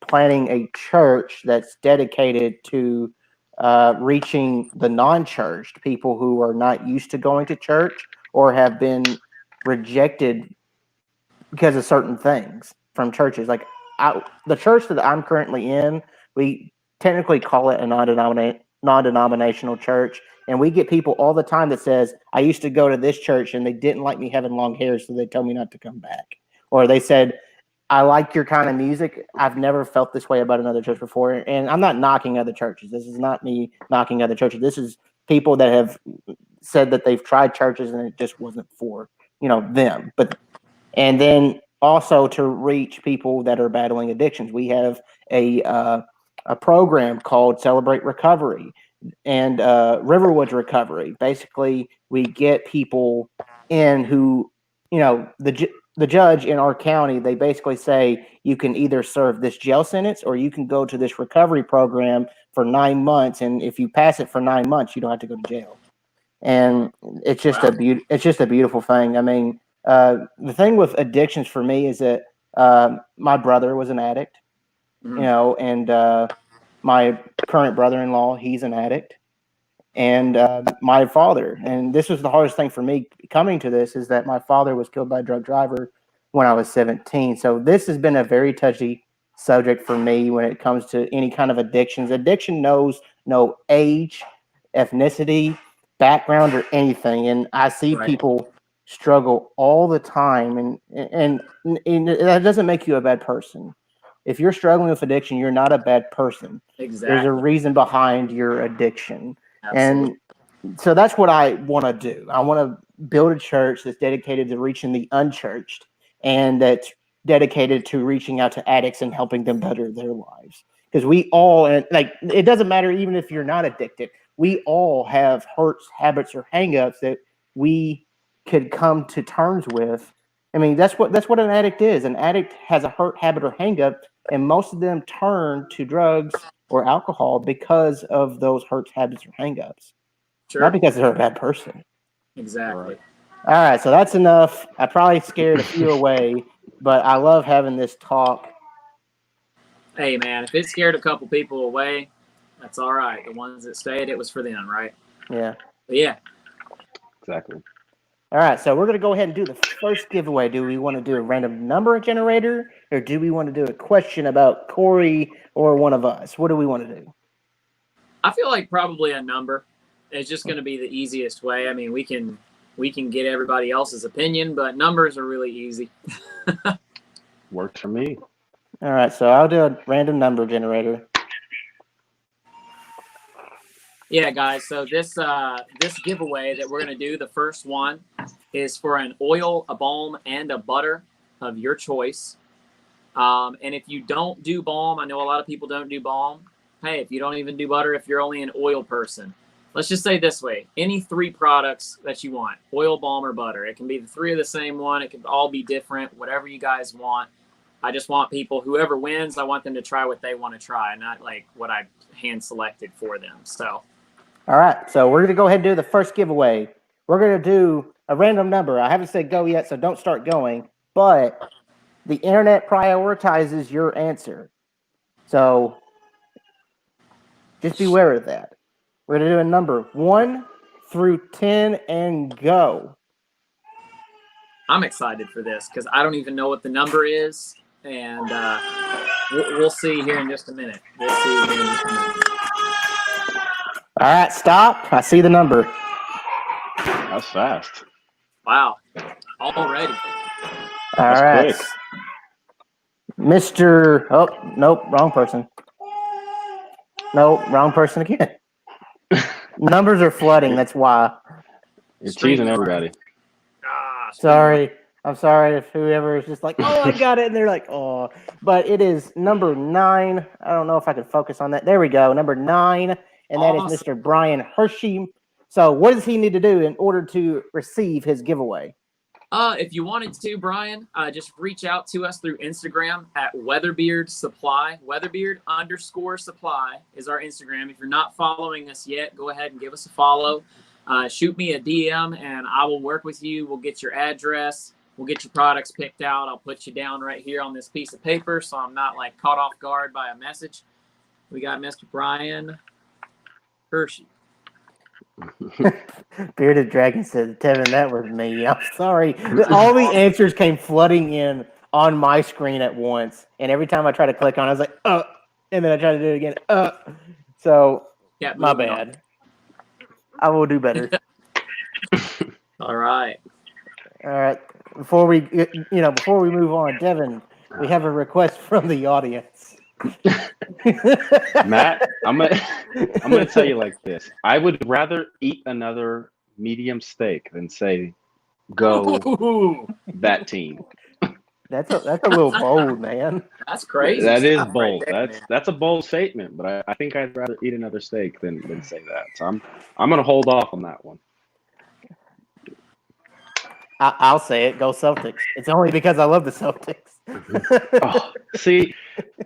[SPEAKER 1] planning a church that's dedicated to reaching the non-churched people who are not used to going to church or have been rejected because of certain things from churches. Like the church that I'm currently in, we technically call it a non-denominational church, and we get people all the time that says, I used to go to this church and they didn't like me having long hair, so they told me not to come back. Or they said, I like your kind of music. I've never felt this way about another church before. And I'm not knocking other churches. This is not me knocking other churches. This is people that have said that they've tried churches and it just wasn't for, them. And then also to reach people that are battling addictions. We have a program called Celebrate Recovery and Riverwoods Recovery. Basically, we get people in who, the judge in our county, they basically say you can either serve this jail sentence or you can go to this recovery program for 9 months. And if you pass it for 9 months, you don't have to go to jail. And it's just it's just a beautiful thing. I mean, the thing with addictions for me is that my brother was an addict, and my current brother-in-law, he's an addict, and my father. And this was the hardest thing for me coming to this, is that my father was killed by a drunk driver when I was 17. So this has been a very touchy subject for me when it comes to any kind of addictions. Addiction knows no age, ethnicity, background, or anything. And I see people struggle all the time, and that doesn't make you a bad person. If you're struggling with addiction, you're not a bad person.
[SPEAKER 2] Exactly.
[SPEAKER 1] There's a reason behind your addiction.
[SPEAKER 2] Absolutely.
[SPEAKER 1] And so that's what I want to do. I want to build a church that's dedicated to reaching the unchurched, and that's dedicated to reaching out to addicts and helping them better their lives. Because we all, and like, it doesn't matter even if you're not addicted, we all have hurts, habits, or hangups that we could come to terms with. I mean, that's what an addict is. An addict has a hurt, habit, or hangup, and most of them turn to drugs or alcohol because of those hurts, habits, or hangups.
[SPEAKER 2] Sure.
[SPEAKER 1] Not because they're a bad person.
[SPEAKER 2] Exactly.
[SPEAKER 1] All right, so that's enough. I probably scared a few away, but I love having this talk.
[SPEAKER 2] Hey, man, if it scared a couple people away, that's all right. The ones that stayed, it was for them, right?
[SPEAKER 1] Yeah.
[SPEAKER 2] But yeah.
[SPEAKER 3] Exactly.
[SPEAKER 1] All right, so we're going to go ahead and do the first giveaway. Do we want to do a random number generator, or do we want to do a question about Cory or one of us? What do we want to do?
[SPEAKER 2] I feel like probably a number is just going to be the easiest way. I mean, we can get everybody else's opinion, but numbers are really easy.
[SPEAKER 3] Works for me.
[SPEAKER 1] All right, so I'll do a random number generator.
[SPEAKER 2] Yeah, guys. So this giveaway that we're going to do, the first one, is for an oil, a balm, and a butter of your choice. And if you don't do balm, I know a lot of people don't do balm. Hey, if you don't even do butter, if you're only an oil person, let's just say this way: any 3 products that you want, oil, balm, or butter. It can be the 3 of the same one. It can all be different, whatever you guys want. I just want people, whoever wins, I want them to try what they want to try, not like what I hand selected for them. So
[SPEAKER 1] All right, so we're going to go ahead and do the first giveaway. We're going to do a random number. I haven't said go yet, so don't start going. But the internet prioritizes your answer. So just beware of that. We're going to do a number 1 through 10 and go.
[SPEAKER 2] I'm excited for this because I don't even know what the number is. And we'll see here in just a minute.
[SPEAKER 1] All right, stop. I see the number.
[SPEAKER 3] That's fast.
[SPEAKER 2] Wow. Already.
[SPEAKER 1] All right.
[SPEAKER 3] Quick.
[SPEAKER 1] Mr. Oh, nope, wrong person. Nope, wrong person again. Numbers are flooding, that's why.
[SPEAKER 3] You're teasing everybody.
[SPEAKER 1] Sorry. I'm sorry if whoever is just like, oh, I got it. And they're like, oh. But it is number 9. I don't know if I can focus on that. There we go. Number 9. And that is Mr. Brian Hershey. So what does he need to do in order to receive his giveaway?
[SPEAKER 2] If you wanted to, Brian, just reach out to us through Instagram at WeatherBeard Supply. WeatherBeard_Supply is our Instagram. If you're not following us yet, go ahead and give us a follow. Shoot me a DM, and I will work with you. We'll get your address. We'll get your products picked out. I'll put you down right here on this piece of paper so I'm not like caught off guard by a message. We got Mr. Brian Hershey.
[SPEAKER 1] Bearded Dragon said, Tevin, that was me. I'm sorry. All the answers came flooding in on my screen at once. And every time I try to click on it, I was like, and then I try to do it again. So, my bad. I will do better.
[SPEAKER 2] All right.
[SPEAKER 1] All right. Before we move on, Devin, we have a request from the audience.
[SPEAKER 3] Matt, I'm gonna tell you like this. I would rather eat another medium steak than say go that team.
[SPEAKER 1] That's a little bold, man.
[SPEAKER 2] That's crazy.
[SPEAKER 3] That is bold.
[SPEAKER 2] Right there,
[SPEAKER 3] that's a bold statement, but I think I'd rather eat another steak than say that. So I'm gonna hold off on that one.
[SPEAKER 1] I'll say it. Go Celtics. It's only because I love the Celtics.
[SPEAKER 3] See,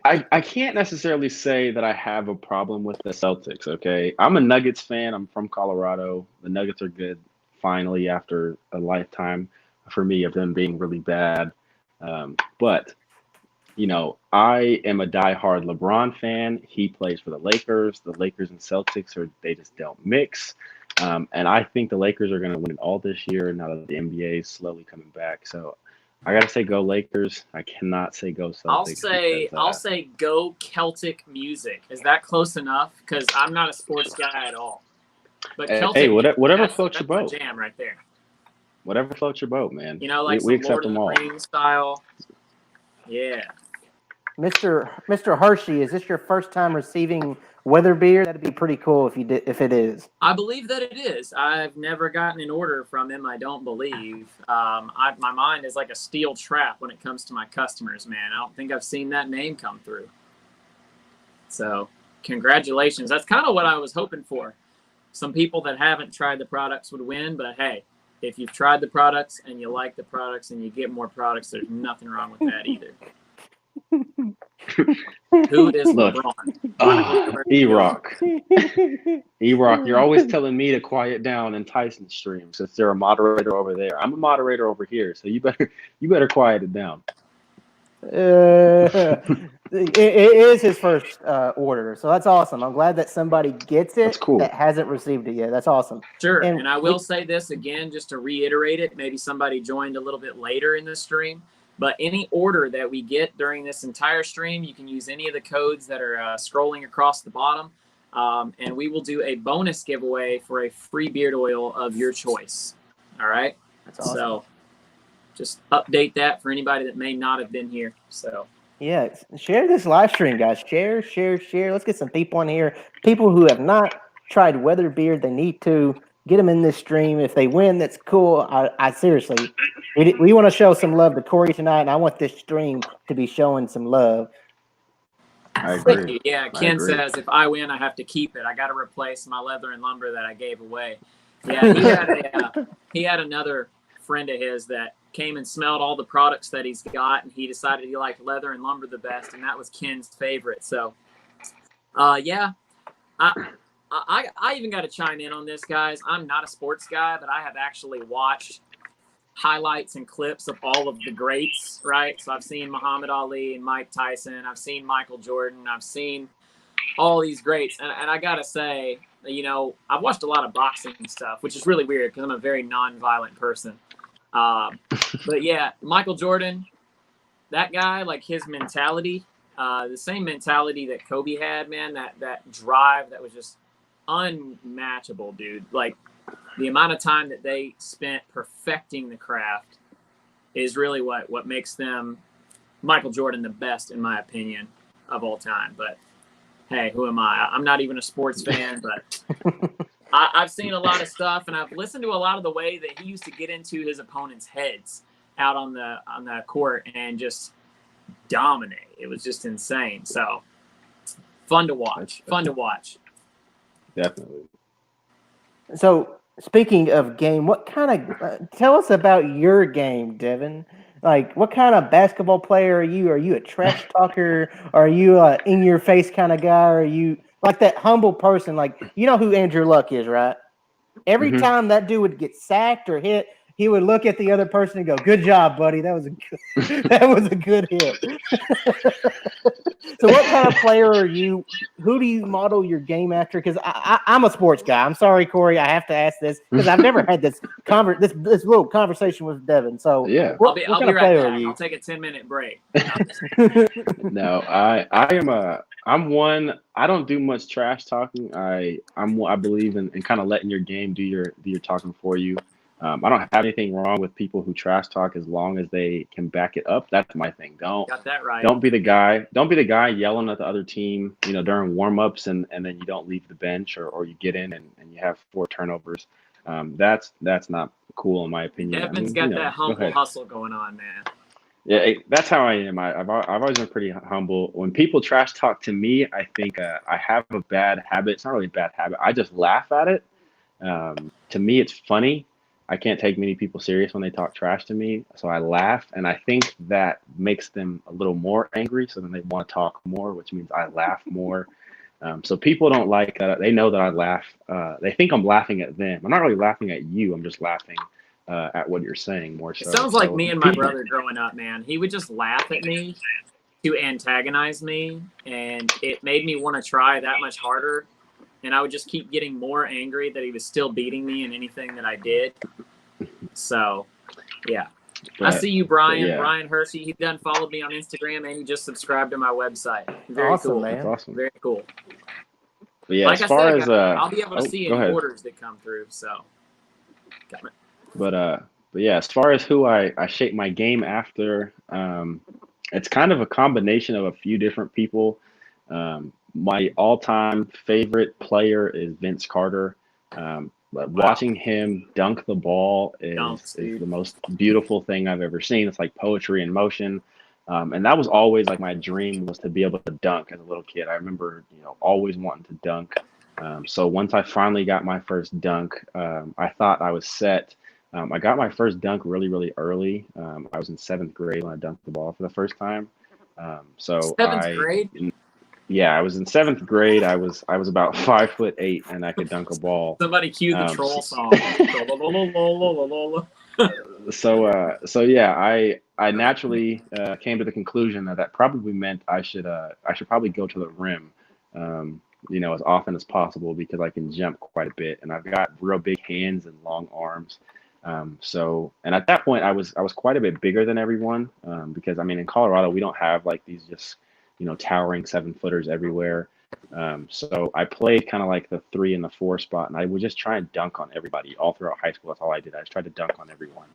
[SPEAKER 3] I can't necessarily say that I have a problem with the Celtics, okay? I'm a Nuggets fan. I'm from Colorado. The Nuggets are good, finally, after a lifetime, for me, of them being really bad. But, I am a diehard LeBron fan. He plays for the Lakers. The Lakers and Celtics, they just don't mix. And I think the Lakers are going to win it all this year now that the NBA is slowly coming back. So I got to say go Lakers. I cannot say go Celtics.
[SPEAKER 2] I'll say go Celtic music. Is that close enough? Because I'm not a sports guy at all. But Celtic,
[SPEAKER 3] whatever floats your boat.
[SPEAKER 2] Jam right there.
[SPEAKER 3] Whatever floats your boat, man.
[SPEAKER 2] Like
[SPEAKER 3] we accept
[SPEAKER 2] Lord
[SPEAKER 3] them
[SPEAKER 2] of
[SPEAKER 3] all.
[SPEAKER 2] the Rings style. Yeah.
[SPEAKER 1] Mr. Hershey, is this your first time receiving WeatherBeard? That'd be pretty cool if it is.
[SPEAKER 2] I believe that it is. I've never gotten an order from him, I don't believe. My mind is like a steel trap when it comes to my customers, man. I don't think I've seen that name come through. So, congratulations. That's kind of what I was hoping for. Some people that haven't tried the products would win, but hey, if you've tried the products and you like the products and you get more products, there's nothing wrong with that either. Who is LeBron?
[SPEAKER 3] E-Rock. E-Rock, you're always telling me to quiet down in Tyson's stream since they're a moderator over there. I'm a moderator over here, so you better quiet it down.
[SPEAKER 1] It is his first order, so that's awesome. I'm glad that somebody gets it that hasn't received it yet. That's awesome.
[SPEAKER 2] Sure, and I will say this again, just to reiterate it. Maybe somebody joined a little bit later in the stream. But any order that we get during this entire stream, you can use any of the codes that are scrolling across the bottom. And we will do a bonus giveaway for a free beard oil of your choice. All right?
[SPEAKER 1] That's awesome.
[SPEAKER 2] So just update that for anybody that may not have been here. So
[SPEAKER 1] yeah, share this live stream, guys. Share. Let's get some people in here. People who have not tried WeatherBeard, they need to. Get them in this stream. If they win, that's cool. I seriously, we want to show some love to Cory tonight, and I want this stream to be showing some love.
[SPEAKER 3] I agree.
[SPEAKER 2] Yeah, Ken says if I win, I have to keep it. I got to replace my leather and lumber that I gave away. Yeah, he had another friend of his that came and smelled all the products that he's got, and he decided he liked leather and lumber the best, and that was Ken's favorite. So, I even got to chime in on this, guys. I'm not a sports guy, but I have actually watched highlights and clips of all of the greats, right? So I've seen Muhammad Ali and Mike Tyson. I've seen Michael Jordan. I've seen all these greats. And I got to say, I've watched a lot of boxing stuff, which is really weird because I'm a very non-violent person. But yeah, Michael Jordan, that guy, like his mentality, the same mentality that Kobe had, man, that drive that was just unmatchable, dude. Like the amount of time that they spent perfecting the craft is really what makes them, Michael Jordan, the best, in my opinion, of all time. But hey, who am I? I'm not even a sports fan, but I've seen a lot of stuff, and I've listened to a lot of the way that he used to get into his opponents' heads out on the court and just dominate. It was just insane. So fun to watch.
[SPEAKER 3] Definitely.
[SPEAKER 1] So speaking of game, what kind of tell us about your game, Devin? Like, what kind of basketball player are you? Are you a trash talker? Are you a in your face kind of guy? Or are you like that humble person? Like, you know who Andrew Luck is, right? Every time that dude would get sacked or hit, he would look at the other person and go, "Good job, buddy. That was a good hit." So, what kind of player are you? Who do you model your game after? Because I'm a sports guy. I'm sorry, Cory. I have to ask this because I've never had this little conversation with Devin. So,
[SPEAKER 3] yeah,
[SPEAKER 2] I'll be right back. I'll take a 10-minute break.
[SPEAKER 3] No, I'm one. I don't do much trash talking. I believe in kind of letting your game do your talking for you. I don't have anything wrong with people who trash talk as long as they can back it up. That's my thing.
[SPEAKER 2] Got that right.
[SPEAKER 3] Don't be the guy yelling at the other team, during warm-ups and then you don't leave the bench or you get in and you have 4 turnovers. That's not cool in my opinion.
[SPEAKER 2] Devin's got that humble hustle going on, man.
[SPEAKER 3] Yeah, that's how I am. I've always been pretty humble. When people trash talk to me, I think I have a bad habit. It's not really a bad habit. I just laugh at it. To me, it's funny. I can't take many people serious when they talk trash to me, so I laugh, and I think that makes them a little more angry, so then they want to talk more, which means I laugh more. So people don't like that. They know that I laugh. They think I'm laughing at them. I'm not really laughing at you. I'm just laughing at what you're saying more so.
[SPEAKER 2] It sounds like me and my brother growing up, man. He would just laugh at me to antagonize me, and it made me want to try that much harder. And I would just keep getting more angry that he was still beating me in anything that I did. So, yeah. I see you, Brian. Yeah. Brian Hershey. He done followed me on Instagram, and he just subscribed to my website. Very
[SPEAKER 1] awesome,
[SPEAKER 2] cool,
[SPEAKER 1] man.
[SPEAKER 3] That's awesome.
[SPEAKER 2] Very cool.
[SPEAKER 3] But yeah,
[SPEAKER 2] like
[SPEAKER 3] as far as
[SPEAKER 2] I'll be able to see any orders that come through. So,
[SPEAKER 3] but yeah, as far as who I shape my game after, it's kind of a combination of a few different people. My all-time favorite player is Vince Carter. Watching him dunk the ball is the most beautiful thing I've ever seen. It's like poetry in motion. And that was always like my dream, was to be able to dunk as a little kid. I remember, always wanting to dunk. So once I finally got my first dunk, I thought I was set. I got my first dunk really, really early. I was in 7th grade when I dunked the ball for the first time. So
[SPEAKER 2] 7th grade?
[SPEAKER 3] Yeah, I was in 7th grade. I was about 5'8" and I could dunk a ball.
[SPEAKER 2] Somebody cue the troll song.
[SPEAKER 3] So yeah, I naturally came to the conclusion that probably meant I should probably go to the rim, as often as possible, because I can jump quite a bit and I've got real big hands and long arms. And at that point I was quite a bit bigger than everyone, because in Colorado we don't have like these just towering 7-footers everywhere. So I played kind of like the 3 and the 4 spot, and I would just try and dunk on everybody all throughout high school. That's all I did. I just tried to dunk on everyone.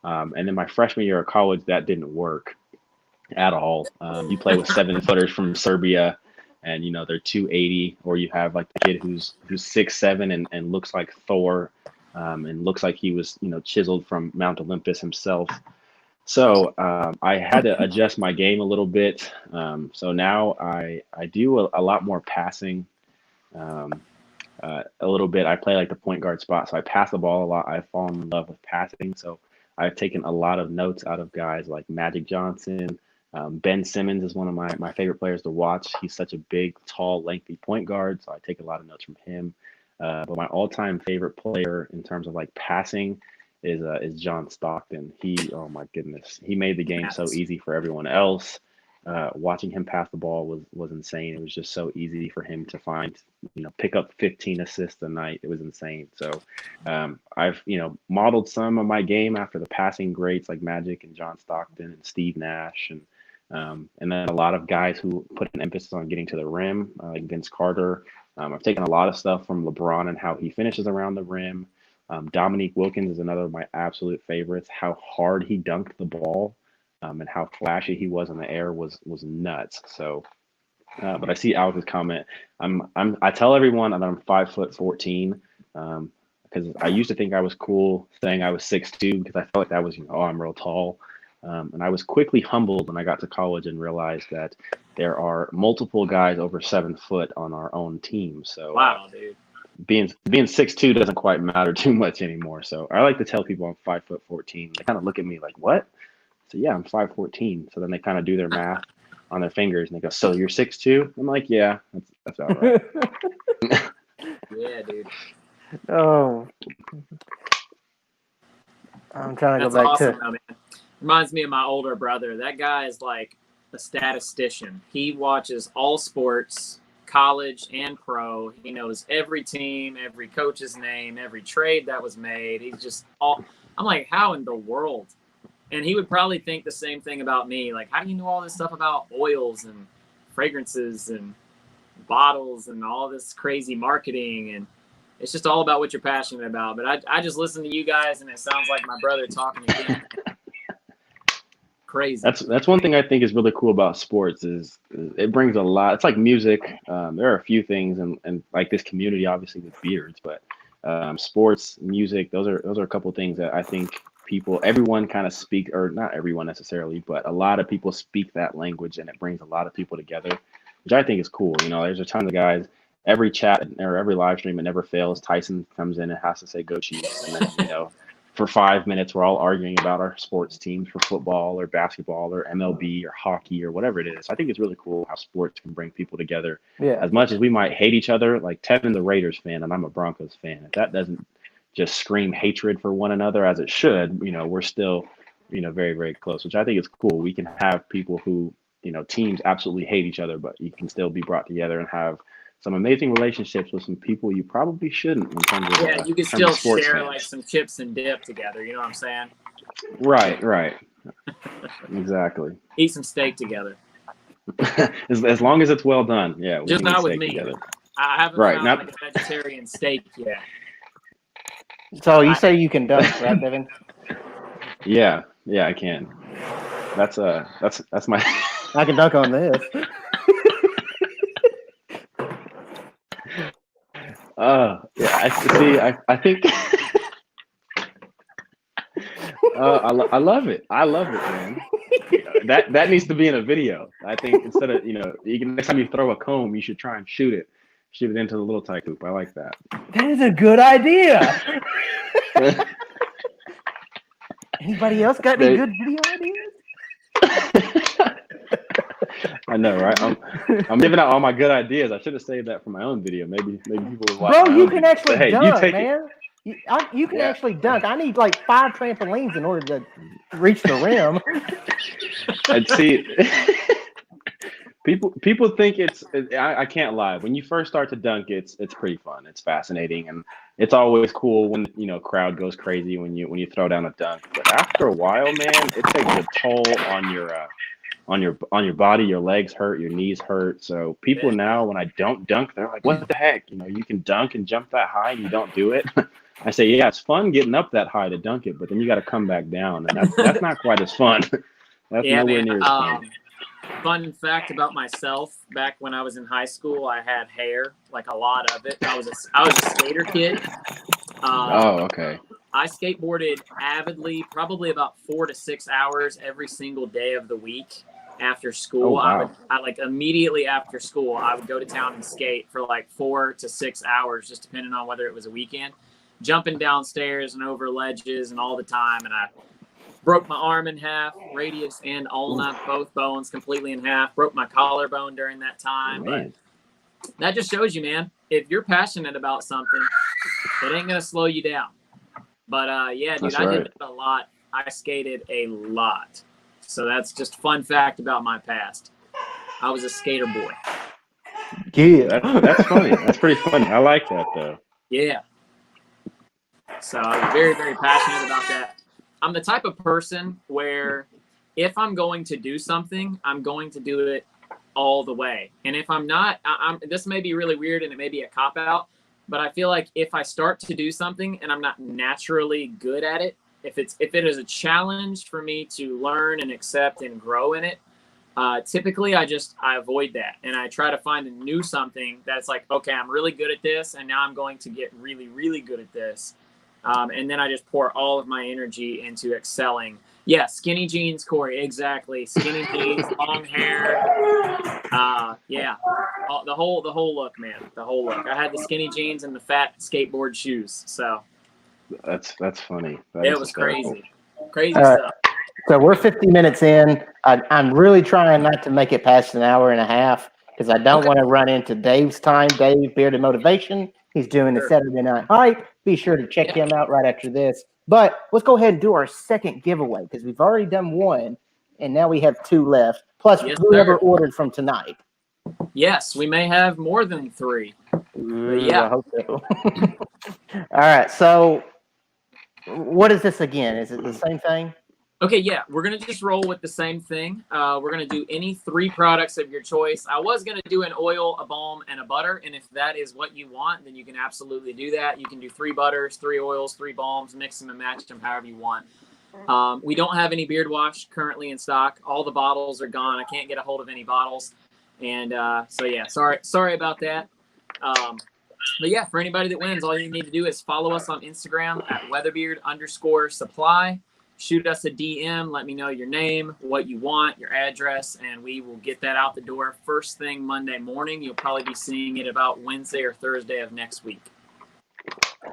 [SPEAKER 3] And then my freshman year of college, that didn't work at all. You play with 7-footers from Serbia, and they're 280, or you have like the kid who's 6'7" and looks like Thor, and looks like he was chiseled from Mount Olympus himself. So I had to adjust my game a little bit. So now I do a lot more passing, a little bit. I play like the point guard spot, so I pass the ball a lot. I've fallen in love with passing. So I've taken a lot of notes out of guys like Magic Johnson, Ben Simmons is one of my favorite players to watch. He's such a big, tall, lengthy point guard, so I take a lot of notes from him. But my all-time favorite player in terms of like passing is John Stockton. Oh my goodness, he made the game so easy for everyone else. Watching him pass the ball was insane. It was just so easy for him to pick up 15 assists a night. It was insane. So I've modeled some of my game after the passing greats like Magic and John Stockton and Steve Nash and then a lot of guys who put an emphasis on getting to the rim, like Vince Carter. I've taken a lot of stuff from LeBron and how he finishes around the rim. Dominique Wilkins is another of my absolute favorites. How hard he dunked the ball and how flashy he was in the air was nuts. So, but I see Alex's comment. I tell everyone that I'm 5'14", because I used to think I was cool saying I was 6'2" because I felt like that was I'm real tall. And I was quickly humbled when I got to college and realized that there are multiple guys over 7 foot on our own team. So
[SPEAKER 2] wow, dude.
[SPEAKER 3] Being 6'2" doesn't quite matter too much anymore. So I like to tell people I'm 5'14". They kind of look at me like, what? So yeah, I'm 5'14". So then they kind of do their math on their fingers and they go, so you're 6'2"? I'm like, yeah, that's all right.
[SPEAKER 2] Yeah, dude.
[SPEAKER 1] Oh, I'm trying to
[SPEAKER 2] That's
[SPEAKER 1] go back
[SPEAKER 2] awesome,
[SPEAKER 1] to.
[SPEAKER 2] though, man. Reminds me of my older brother. That guy is like a statistician. He watches all sports, college and pro. He knows every team, every coach's name, every trade that was made. He's just all. I'm like, how in the world? And he would probably think the same thing about me. Like, how do you know all this stuff about oils and fragrances and bottles and all this crazy marketing? And it's just all about what you're passionate about. But I just listen to you guys, and it sounds like my brother talking again. Crazy.
[SPEAKER 3] That's one thing I think is really cool about sports is it brings a lot. It's like music. There are a few things and like this community, obviously with beards, but sports, music, those are a couple of things that I think everyone kind of speak, or not everyone necessarily, but a lot of people speak that language, and it brings a lot of people together, which I think is cool. There's a ton of guys. Every chat or every live stream, it never fails. Tyson comes in and has to say "Go Chiefs," and then for 5 minutes we're all arguing about our sports teams for football or basketball or MLB or hockey or whatever it is. I think it's really cool how sports can bring people together.
[SPEAKER 1] Yeah.
[SPEAKER 3] As much as we might hate each other, like Tevin's a Raiders fan and I'm a Broncos fan. If that doesn't just scream hatred for one another as it should, we're still, very, very close, which I think is cool. We can have people who, teams absolutely hate each other, but you can still be brought together and have some amazing relationships with some people you probably shouldn't. In terms of,
[SPEAKER 2] you can still share like some chips and dip together. You know what I'm saying?
[SPEAKER 3] Right. Exactly.
[SPEAKER 2] Eat some steak together.
[SPEAKER 3] as long as it's well done. Yeah.
[SPEAKER 2] Just not with me. Together. I haven't found like a vegetarian steak yet.
[SPEAKER 1] So you say you can dunk, right, Devin?
[SPEAKER 3] Yeah, I can. That's my.
[SPEAKER 1] I can dunk on this.
[SPEAKER 3] Yeah. I think. I love it. I love it, man. That needs to be in a video. I think instead of next time you throw a comb, you should try and shoot it into the little tight hoop. I like that.
[SPEAKER 1] That is a good idea. Anybody else got any good video ideas?
[SPEAKER 3] I know, right? I'm giving out all my good ideas. I should have saved that for my own video. Maybe people would watch.
[SPEAKER 1] Bro, you can actually dunk, man.
[SPEAKER 3] It.
[SPEAKER 1] You can actually dunk. I need like 5 trampolines in order to reach the rim.
[SPEAKER 3] And see, people think I can't lie. When you first start to dunk, it's pretty fun. It's fascinating, and it's always cool when crowd goes crazy when you throw down a dunk. But after a while, man, it takes a toll on your body. Your legs hurt, your knees hurt. So people now, when I don't dunk, they're like, "What the heck? You can dunk and jump that high, and you don't do it." I say, "Yeah, it's fun getting up that high to dunk it, but then you got to come back down, and that's not quite as fun. That's nowhere near as fun."
[SPEAKER 2] Fun fact about myself: back when I was in high school, I had hair, like a lot of it. I was a skater kid.
[SPEAKER 3] Okay.
[SPEAKER 2] I skateboarded avidly, probably about 4 to 6 hours every single day of the week after school.
[SPEAKER 3] Oh, wow.
[SPEAKER 2] I like immediately after school, I would go to town and skate for like 4 to 6 hours, just depending on whether it was a weekend, jumping downstairs and over ledges and all the time. And Broke my arm in half, radius and ulna, both bones completely in half. Broke my collarbone during that time.
[SPEAKER 3] Man.
[SPEAKER 2] But that just shows you, man, if you're passionate about something, it ain't going to slow you down. But, yeah, dude,
[SPEAKER 3] That's
[SPEAKER 2] I
[SPEAKER 3] right.
[SPEAKER 2] did that a lot. I skated a lot. So that's just a fun fact about my past. I was a skater boy.
[SPEAKER 1] Yeah.
[SPEAKER 3] That's funny. That's pretty funny. I like that, though.
[SPEAKER 2] Yeah. So I was very, very passionate about that. I'm the type of person where if I'm going to do something, I'm going to do it all the way. And if I'm not, this may be really weird and it may be a cop-out, but I feel like if I start to do something and I'm not naturally good at it, if it is a challenge for me to learn and accept and grow in it, typically I avoid that. And I try to find a new something that's like, okay, I'm really good at this. And now I'm going to get really, really good at this. And then I just pour all of my energy into excelling. Yeah, skinny jeans, Cory, exactly. Skinny jeans, long hair. Yeah, the whole look, man. The whole look. I had the skinny jeans and the fat skateboard shoes. So
[SPEAKER 3] That's funny.
[SPEAKER 2] it was crazy. Crazy stuff.
[SPEAKER 1] So we're 50 minutes in. I'm really trying not to make it past an hour and a half because I don't want to run into Dave's time. Dave, Bearded Motivation. He's doing the Saturday Night Hype. Be sure to check him out right after this. But let's go ahead and do our second giveaway because we've already done one, and now we have 2 left. Plus, whoever ordered from tonight.
[SPEAKER 2] Yes, we may have more than 3.
[SPEAKER 1] Yeah, I hope so. All right. So, what is this again? Is it the same thing?
[SPEAKER 2] Okay, yeah, we're going to just roll with the same thing. We're going to do any 3 products of your choice. I was going to do an oil, a balm, and a butter, and if that is what you want, then you can absolutely do that. You can do 3 butters, 3 oils, 3 balms, mix them and match them however you want. We don't have any beard wash currently in stock. All the bottles are gone. I can't get a hold of any bottles. And so, yeah, sorry about that. But, yeah, for anybody that wins, all you need to do is follow us on Instagram at WeatherBeard_supply. Shoot us a DM. Let me know your name, what you want, your address, and we will get that out the door first thing Monday morning. You'll probably be seeing it about Wednesday or Thursday of next week.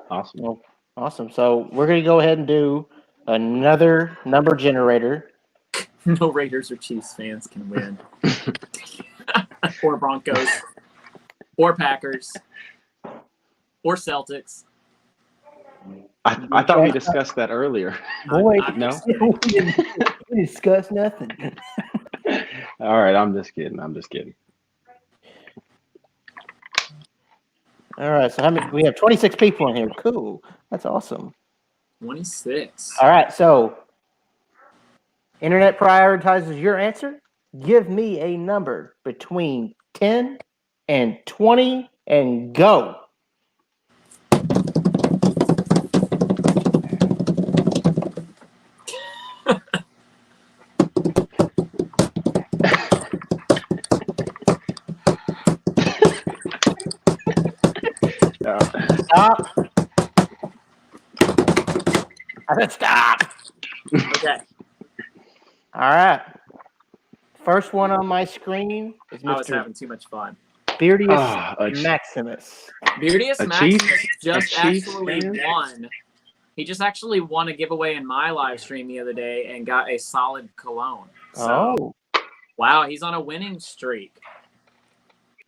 [SPEAKER 3] Awesome.
[SPEAKER 1] Well, awesome. So we're going to go ahead and do another number generator.
[SPEAKER 2] No Raiders or Chiefs fans can win. Or Broncos. Or Packers. Or Celtics.
[SPEAKER 3] I thought we discussed that earlier.
[SPEAKER 1] Boy,
[SPEAKER 3] No?
[SPEAKER 1] we discussed nothing.
[SPEAKER 3] All right, I'm just kidding.
[SPEAKER 1] All right, so how many? We have 26 people in here. Cool. That's awesome.
[SPEAKER 2] 26.
[SPEAKER 1] All right, so internet prioritizes your answer. Give me a number between 10 and 20 and go. Stop. I said stop.
[SPEAKER 2] Okay.
[SPEAKER 1] All right. First one on my screen is
[SPEAKER 2] I was
[SPEAKER 1] Mr.
[SPEAKER 2] having too much fun.
[SPEAKER 1] Beardius Maximus.
[SPEAKER 2] Beardius
[SPEAKER 3] a
[SPEAKER 2] Maximus
[SPEAKER 3] Chiefs-
[SPEAKER 2] just
[SPEAKER 3] a Chiefs
[SPEAKER 2] actually
[SPEAKER 3] fan?
[SPEAKER 2] won. He just actually won a giveaway in my live stream the other day and got a solid cologne. So, wow, he's on a winning streak.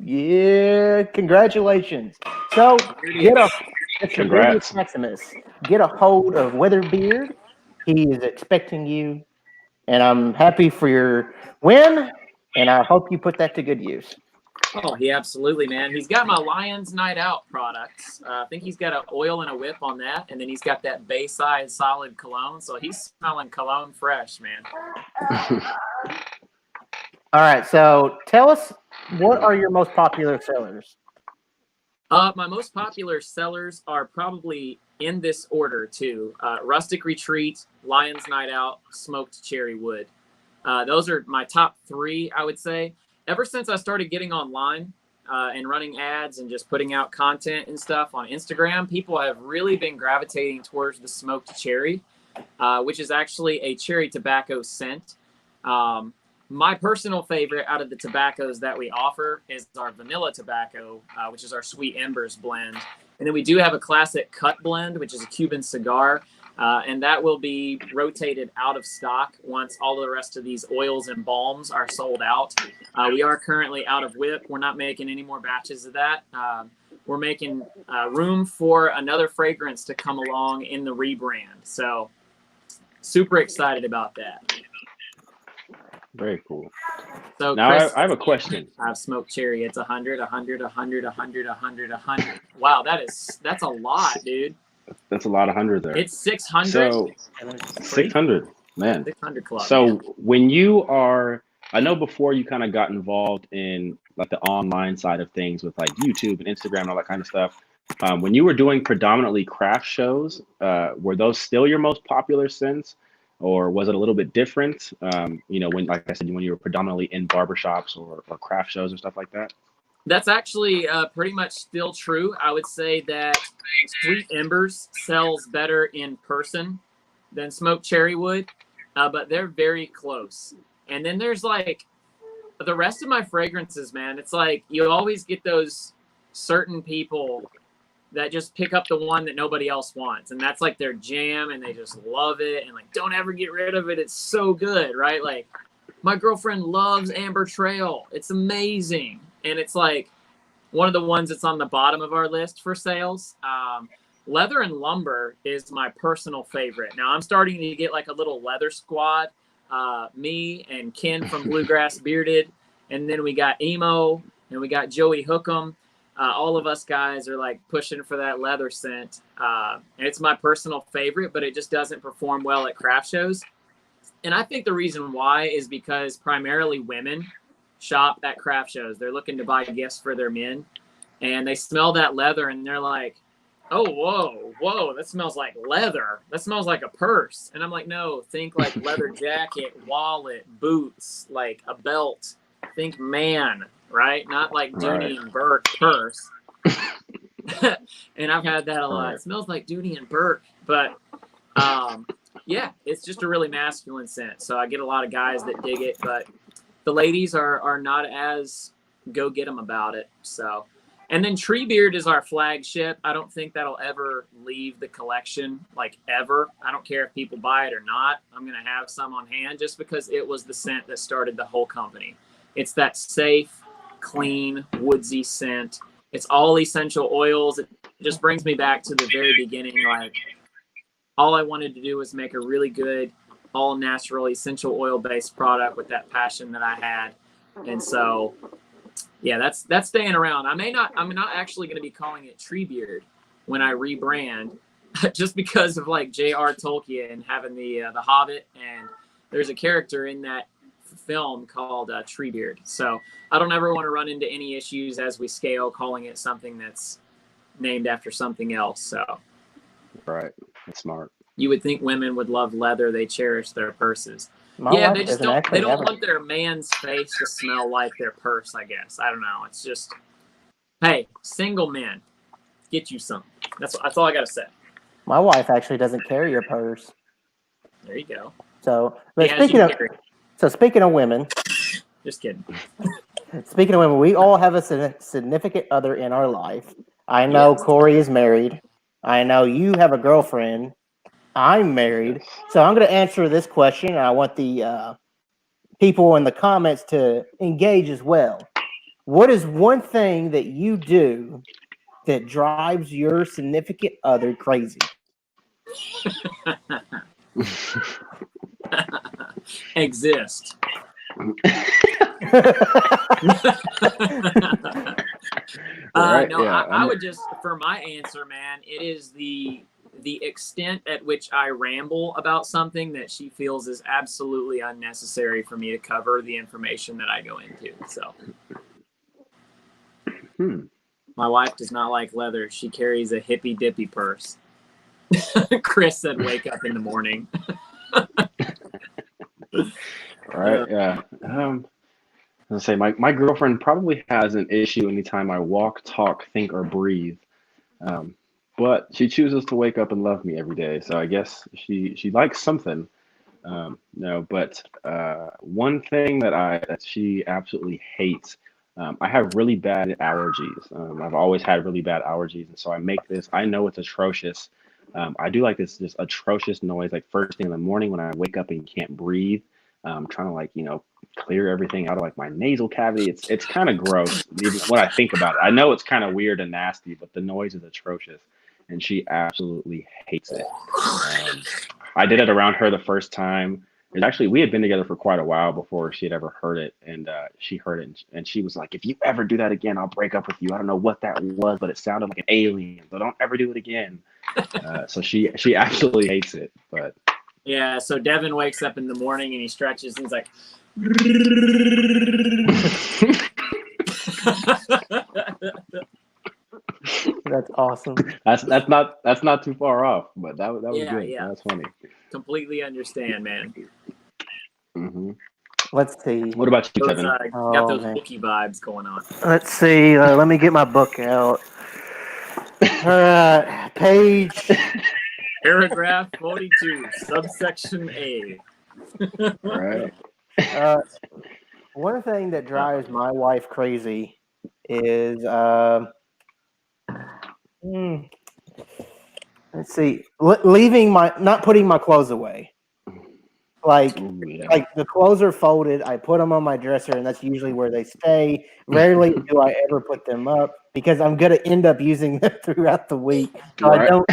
[SPEAKER 1] Yeah, congratulations. So
[SPEAKER 3] Congrats.
[SPEAKER 1] Maximus. Get a hold of WeatherBeard. He is expecting you, and I'm happy for your win, and I hope you put that to good use.
[SPEAKER 2] Oh, he absolutely, man. He's got my Lions Night Out products. I think he's got an oil and a whip on that, and then he's got that Bayside solid cologne. So he's smelling cologne fresh, man.
[SPEAKER 1] All right, so tell us, what are your most popular sellers?
[SPEAKER 2] My most popular sellers are probably in this order, too. Rustic Retreat, Lions Night Out, Smoked Cherry Wood. Those are my top 3, I would say. Ever since I started getting online and running ads and just putting out content and stuff on Instagram, people have really been gravitating towards the smoked cherry, which is actually a cherry tobacco scent. My personal favorite out of the tobaccos that we offer is our vanilla tobacco, which is our Sweet Embers blend. And then we do have a classic cut blend, which is a Cuban cigar. And that will be rotated out of stock once all of the rest of these oils and balms are sold out. We are currently out of whip. We're not making any more batches of that. We're making room for another fragrance to come along in the rebrand. So super excited about that.
[SPEAKER 3] Very cool.
[SPEAKER 2] So
[SPEAKER 3] Now
[SPEAKER 2] Chris,
[SPEAKER 3] I have a question.
[SPEAKER 2] I've smoked cherry. It's 100, 100, 100, 100, 100, 100. Wow, that's a lot, dude.
[SPEAKER 3] That's a lot of hundred there.
[SPEAKER 2] It's 600.
[SPEAKER 3] So 600, man.
[SPEAKER 2] 600 club.
[SPEAKER 3] So
[SPEAKER 2] man.
[SPEAKER 3] when you are, I know before you kind of got involved in like the online side of things with like YouTube and Instagram and all that kind of stuff. When you were doing predominantly craft shows, were those still your most popular scents? Or was it a little bit different? When, like I said, when you were predominantly in barbershops or craft shows or stuff like that?
[SPEAKER 2] That's actually pretty much still true. I would say that Sweet Embers sells better in person than Smoked Cherry would, but they're very close. And then there's like the rest of my fragrances, man. It's like you always get those certain people that just pick up the one that nobody else wants. And that's like their jam and they just love it and like, don't ever get rid of it. It's so good, right? Like my girlfriend loves Amber Trail. It's amazing. And it's like one of the ones that's on the bottom of our list for sales. Leather and Lumber is my personal favorite. Now I'm starting to get like a little leather squad. Me and Ken from Bluegrass Bearded. And then we got Emo and we got Joey Hookem. All of us guys are like pushing for that leather scent. And it's my personal favorite, but it just doesn't perform well at craft shows. And I think the reason why is because primarily women shop at craft shows. They're looking to buy gifts for their men and they smell that leather and they're like, oh, whoa, that smells like leather. That smells like a purse. And I'm like, no, think like leather jacket, wallet, boots, like a belt. Think man. Right? Not like Dooney and Burke purse. And I've had that a lot. It smells like Dooney and Burke. But yeah, it's just a really masculine scent. So I get a lot of guys that dig it, but the ladies are not as go get them about it. So, and then Treebeard is our flagship. I don't think that'll ever leave the collection, like ever. I don't care if people buy it or not. I'm going to have some on hand just because it was the scent that started the whole company. It's that safe, clean, woodsy scent. It's all essential oils. It just brings me back to the very beginning. Like all I wanted to do was make a really good, all natural, essential oil based product with that passion that I had. And so, yeah, that's staying around. I'm not actually going to be calling it Treebeard when I rebrand, just because of like J.R. Tolkien having the Hobbit, and there's a character in that film called Treebeard. So I don't ever want to run into any issues as we scale calling it something that's named after something else. So
[SPEAKER 3] right, that's smart.
[SPEAKER 2] You would think women would love leather. They cherish their purses. They just don't want their man's face to smell like their purse, I guess. I don't know. It's just, hey, single men, get you some. That's all I got to say.
[SPEAKER 1] My wife actually doesn't carry a purse.
[SPEAKER 2] There you go.
[SPEAKER 1] So, but speaking of women,
[SPEAKER 2] just kidding.
[SPEAKER 1] Speaking of women, we all have a significant other in our life. I know Cory is married. I know you have a girlfriend. I'm married. So I'm going to answer this question, and I want the people in the comments to engage as well. What is one thing that you do that drives your significant other crazy?
[SPEAKER 2] Exist. I would just, for my answer, man, it is the extent at which I ramble about something that she feels is absolutely unnecessary for me to cover the information that I go into. So my wife does not like leather. She carries a hippy dippy purse. Chris said wake up in the morning.
[SPEAKER 3] Right. Yeah. Let's say my girlfriend probably has an issue anytime I walk, talk, think, or breathe. But she chooses to wake up and love me every day. So I guess she likes something. But one thing that she absolutely hates. I have really bad allergies. I've always had really bad allergies, and so I make this. I know it's atrocious. I do like this just atrocious noise, like first thing in the morning when I wake up and can't breathe. Trying to like, clear everything out of like my nasal cavity. It's kind of gross even when I think about it. I know it's kind of weird and nasty, but the noise is atrocious, and she absolutely hates it. I did it around her the first time. And actually, we had been together for quite a while before she had ever heard it, and she heard it, and she was like, "If you ever do that again, I'll break up with you." I don't know what that was, but it sounded like an alien. So don't ever do it again. So she absolutely hates it. But
[SPEAKER 2] yeah, so Devin wakes up in the morning and he stretches and he's like,
[SPEAKER 1] That's awesome.
[SPEAKER 3] that's not too far off, but that was good.
[SPEAKER 2] Yeah.
[SPEAKER 3] That's funny.
[SPEAKER 2] Completely understand, man.
[SPEAKER 3] Mm-hmm.
[SPEAKER 1] Let's see.
[SPEAKER 3] What about you, Kevin?
[SPEAKER 2] Got those bookie vibes going on.
[SPEAKER 1] Let's see. Let me get my book out. Page.
[SPEAKER 2] Paragraph 42, subsection A.
[SPEAKER 3] All right.
[SPEAKER 1] One thing that drives my wife crazy is let's see, not putting my clothes away. Like the clothes are folded, I put them on my dresser, and that's usually where they stay. Rarely do I ever put them up because I'm gonna end up using them throughout the week. So
[SPEAKER 3] right.
[SPEAKER 1] I don't.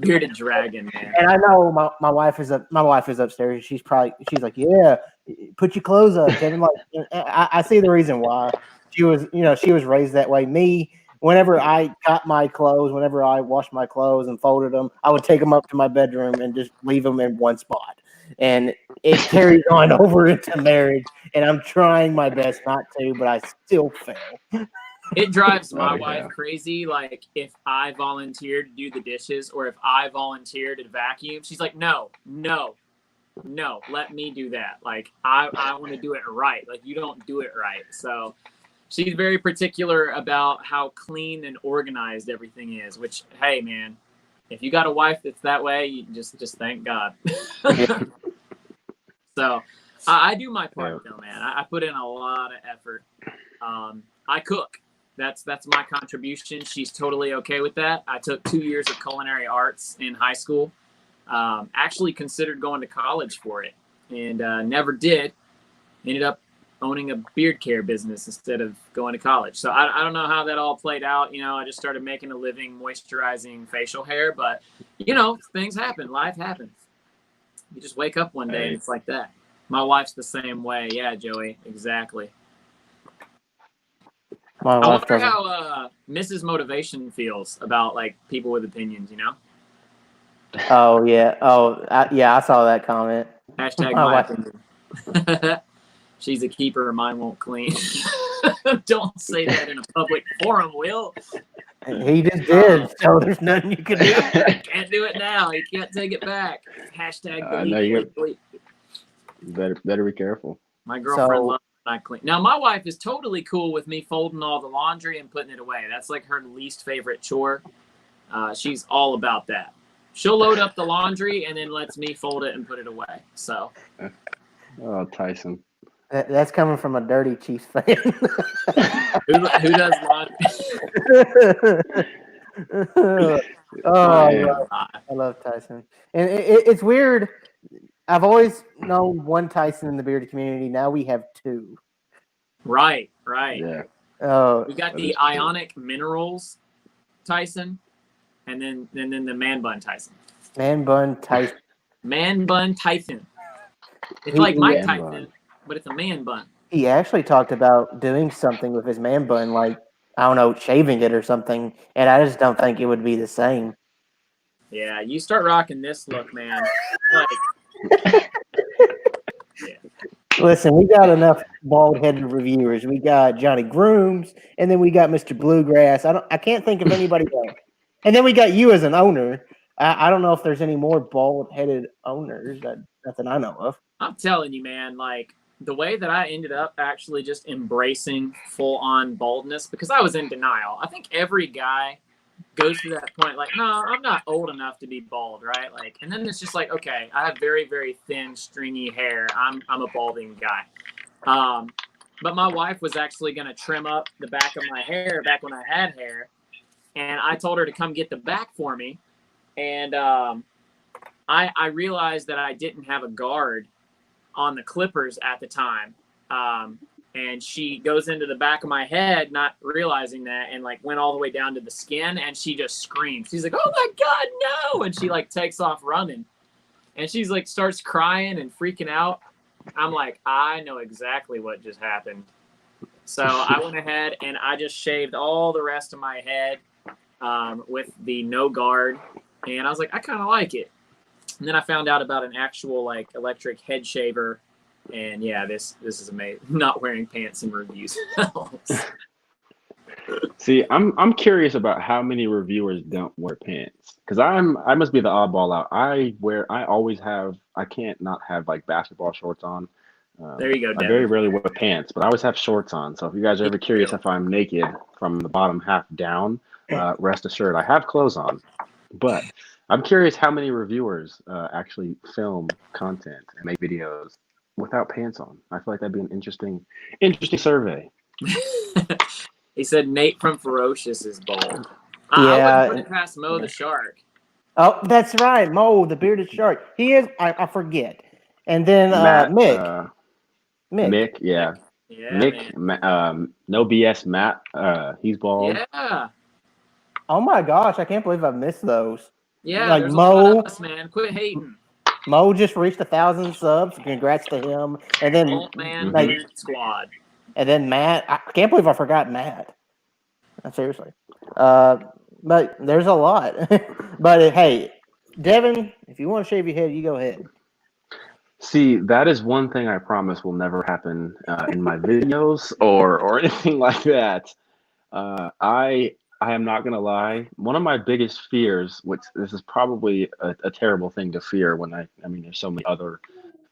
[SPEAKER 2] Bearded dragon, man.
[SPEAKER 1] And I know my wife is upstairs. She's like, yeah, put your clothes up, Kevin. Like, I see the reason why. She was raised that way. Me, whenever I got my clothes, whenever I washed my clothes and folded them, I would take them up to my bedroom and just leave them in one spot. And it carries on over into marriage. And I'm trying my best not to, but I still fail.
[SPEAKER 2] It drives my wife crazy. Like if I volunteer to do the dishes or if I volunteer to vacuum, she's like, no, let me do that. Like I want to do it right. Like you don't do it right. So she's very particular about how clean and organized everything is, which, hey man, if you got a wife that's that way, you just thank God. So I do my part though, man. I put in a lot of effort. I cook. That's my contribution. She's totally okay with that. I took 2 years of culinary arts in high school. Actually considered going to college for it and never did. Ended up owning a beard care business instead of going to college. So I don't know how that all played out. I just started making a living moisturizing facial hair, but things happen. Life happens. You just wake up one day and it's like that. My wife's the same way. Yeah, Joey, exactly. I wonder how Mrs. Motivation feels about like people with opinions,
[SPEAKER 1] Oh yeah. I saw that comment.
[SPEAKER 2] Hashtag my opinion. She's a keeper. Mine won't clean. Don't say that in a public forum, Will.
[SPEAKER 1] He just did. So there's nothing you can do.
[SPEAKER 2] Can't do it now. You can't take it back. Hashtag
[SPEAKER 3] delete. You better be careful.
[SPEAKER 2] My girlfriend loves when I clean. Now my wife is totally cool with me folding all the laundry and putting it away. That's like her least favorite chore. She's all about that. She'll load up the laundry and then lets me fold it and put it away. So.
[SPEAKER 3] Oh, Tyson.
[SPEAKER 1] That's coming from a dirty Chiefs fan.
[SPEAKER 2] who does laundry?
[SPEAKER 1] I love Tyson. And it's weird. I've always known one Tyson in the bearded community. Now we have two.
[SPEAKER 2] Right.
[SPEAKER 3] Yeah.
[SPEAKER 2] We got the Ionic Minerals Tyson, and then the Man Bun Tyson.
[SPEAKER 1] Man Bun Tyson.
[SPEAKER 2] Man Bun Tyson. It's like Mike Tyson, but it's a man bun.
[SPEAKER 1] He actually talked about doing something with his man bun, like, I don't know, shaving it or something, and I just don't think it would be the same.
[SPEAKER 2] Yeah, you start rocking this look, man.
[SPEAKER 1] Listen, we got enough bald-headed reviewers. We got Johnny Grooms, and then we got Mr. Bluegrass. I can't think of anybody else. And then we got you as an owner. I don't know if there's any more bald-headed owners. Nothing I know of.
[SPEAKER 2] I'm telling you, man, like the way that I ended up actually just embracing full-on baldness because I was in denial. I think every guy goes to that point like, no, I'm not old enough to be bald, right? Like, and then it's just like, okay, I have very, very thin, stringy hair. I'm a balding guy. But my wife was actually going to trim up the back of my hair back when I had hair. And I told her to come get the back for me. and I realized that I didn't have a guard on the clippers at the time. And she goes into the back of my head, not realizing that, and like went all the way down to the skin, and she just screams. She's like, "Oh my God, no!" And she like takes off running, and she's like starts crying and freaking out. I'm like, I know exactly what just happened. So I went ahead and I just shaved all the rest of my head with the no guard, and I was like, I kind of like it. And then I found out about an actual like electric head shaver. And yeah, this is amazing. Not wearing pants in reviews.
[SPEAKER 3] See, I'm curious about how many reviewers don't wear pants, because I must be the oddball out. I can't not have like basketball shorts on.
[SPEAKER 2] There you go,
[SPEAKER 3] I
[SPEAKER 2] Devin.
[SPEAKER 3] very rarely wear pants, but I always have shorts on. So if you guys are ever curious if I'm naked from the bottom half down, rest assured I have clothes on. But I'm curious how many reviewers actually film content and make videos without pants on. I feel like that'd be an interesting survey.
[SPEAKER 2] He said Nate from Ferocious is bald.
[SPEAKER 1] Yeah.
[SPEAKER 2] I wouldn't put it past Mo the Shark.
[SPEAKER 1] Oh, that's right, Mo, the bearded shark. He is. I forget. And then Mick.
[SPEAKER 3] Mick, yeah.
[SPEAKER 2] Yeah,
[SPEAKER 3] Mick, no BS, Matt. He's bald.
[SPEAKER 2] Yeah.
[SPEAKER 1] Oh my gosh, I can't believe I missed those.
[SPEAKER 2] Yeah,
[SPEAKER 1] like
[SPEAKER 2] there's
[SPEAKER 1] Mo.
[SPEAKER 2] a lot of us, man. Quit hating.
[SPEAKER 1] Mo just reached 1,000 subs. Congrats to him. And then
[SPEAKER 2] Old man Beard Squad.
[SPEAKER 1] And then Matt. I can't believe I forgot Matt. Seriously. But there's a lot. But hey, Devin, if you want to shave your head, you go ahead.
[SPEAKER 3] See, that is one thing I promise will never happen in my videos or anything like that. I am not gonna lie. One of my biggest fears, which this is probably a terrible thing to fear when I mean there's so many other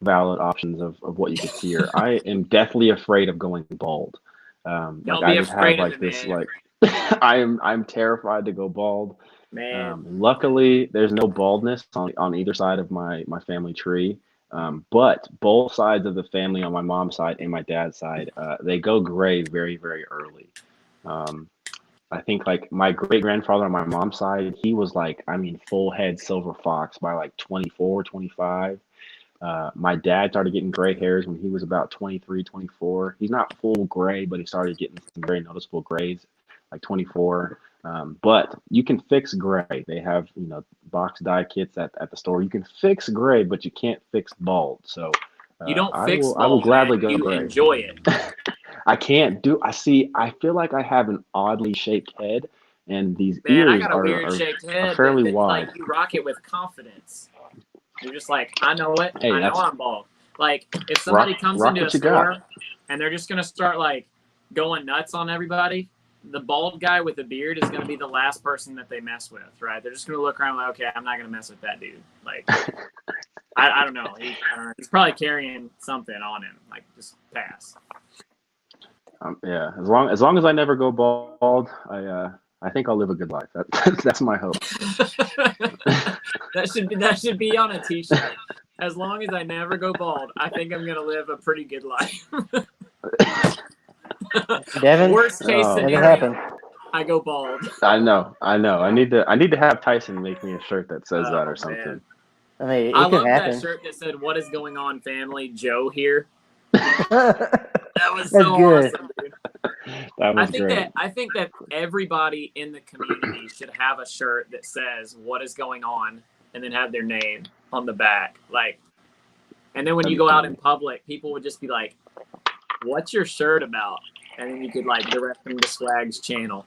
[SPEAKER 3] valid options of what you could fear. I am deathly afraid of going bald.
[SPEAKER 2] Don't
[SPEAKER 3] like
[SPEAKER 2] be
[SPEAKER 3] I just
[SPEAKER 2] afraid
[SPEAKER 3] have
[SPEAKER 2] of
[SPEAKER 3] like
[SPEAKER 2] it,
[SPEAKER 3] this
[SPEAKER 2] man.
[SPEAKER 3] like I'm terrified to go bald.
[SPEAKER 2] Man.
[SPEAKER 3] Luckily, there's no baldness on either side of my family tree. But both sides of the family on my mom's side and my dad's side, they go gray very, very early. I think like my great grandfather on my mom's side, he was like, I mean, full head silver fox by like 24, 25. My dad started getting gray hairs when he was about 23, 24. He's not full gray, but he started getting some very noticeable grays like 24. But you can fix gray. They have, box dye kits at the store. You can fix gray, but you can't fix bald. So
[SPEAKER 2] you don't fix bald,
[SPEAKER 3] I will gladly
[SPEAKER 2] man.
[SPEAKER 3] go
[SPEAKER 2] You
[SPEAKER 3] gray.
[SPEAKER 2] enjoy it.
[SPEAKER 3] I can't do. I feel like I have an oddly shaped head, and these
[SPEAKER 2] Man,
[SPEAKER 3] ears
[SPEAKER 2] I got a weird shaped head.
[SPEAKER 3] fairly wide.
[SPEAKER 2] Like you rock it with confidence. You're just like, I know it.
[SPEAKER 3] Hey,
[SPEAKER 2] I know I'm bald. Like if somebody comes into a store and they're just gonna start like going nuts on everybody, the bald guy with the beard is gonna be the last person that they mess with, right? They're just gonna look around like, okay, I'm not gonna mess with that dude. Like, I don't know. He's probably carrying something on him. Like, just pass.
[SPEAKER 3] Yeah, as long as I never go bald, I think I'll live a good life. That's my hope.
[SPEAKER 2] That should be on a t-shirt. As long as I never go bald, I think I'm gonna live a pretty good life.
[SPEAKER 1] Devin,
[SPEAKER 2] worst case scenario,
[SPEAKER 1] happen.
[SPEAKER 2] I go bald.
[SPEAKER 3] I know. I need to have Tyson make me a shirt that says that or something.
[SPEAKER 2] Man.
[SPEAKER 1] I mean,
[SPEAKER 2] I love that shirt that said, "What is going on, family? Joe here." That was so awesome, dude.
[SPEAKER 3] That was great.
[SPEAKER 2] I think that everybody in the community should have a shirt that says "What is going on," and then have their name on the back. Like, and then when you go out in public, people would just be like, "What's your shirt about?" And then you could like direct them to Swag's channel.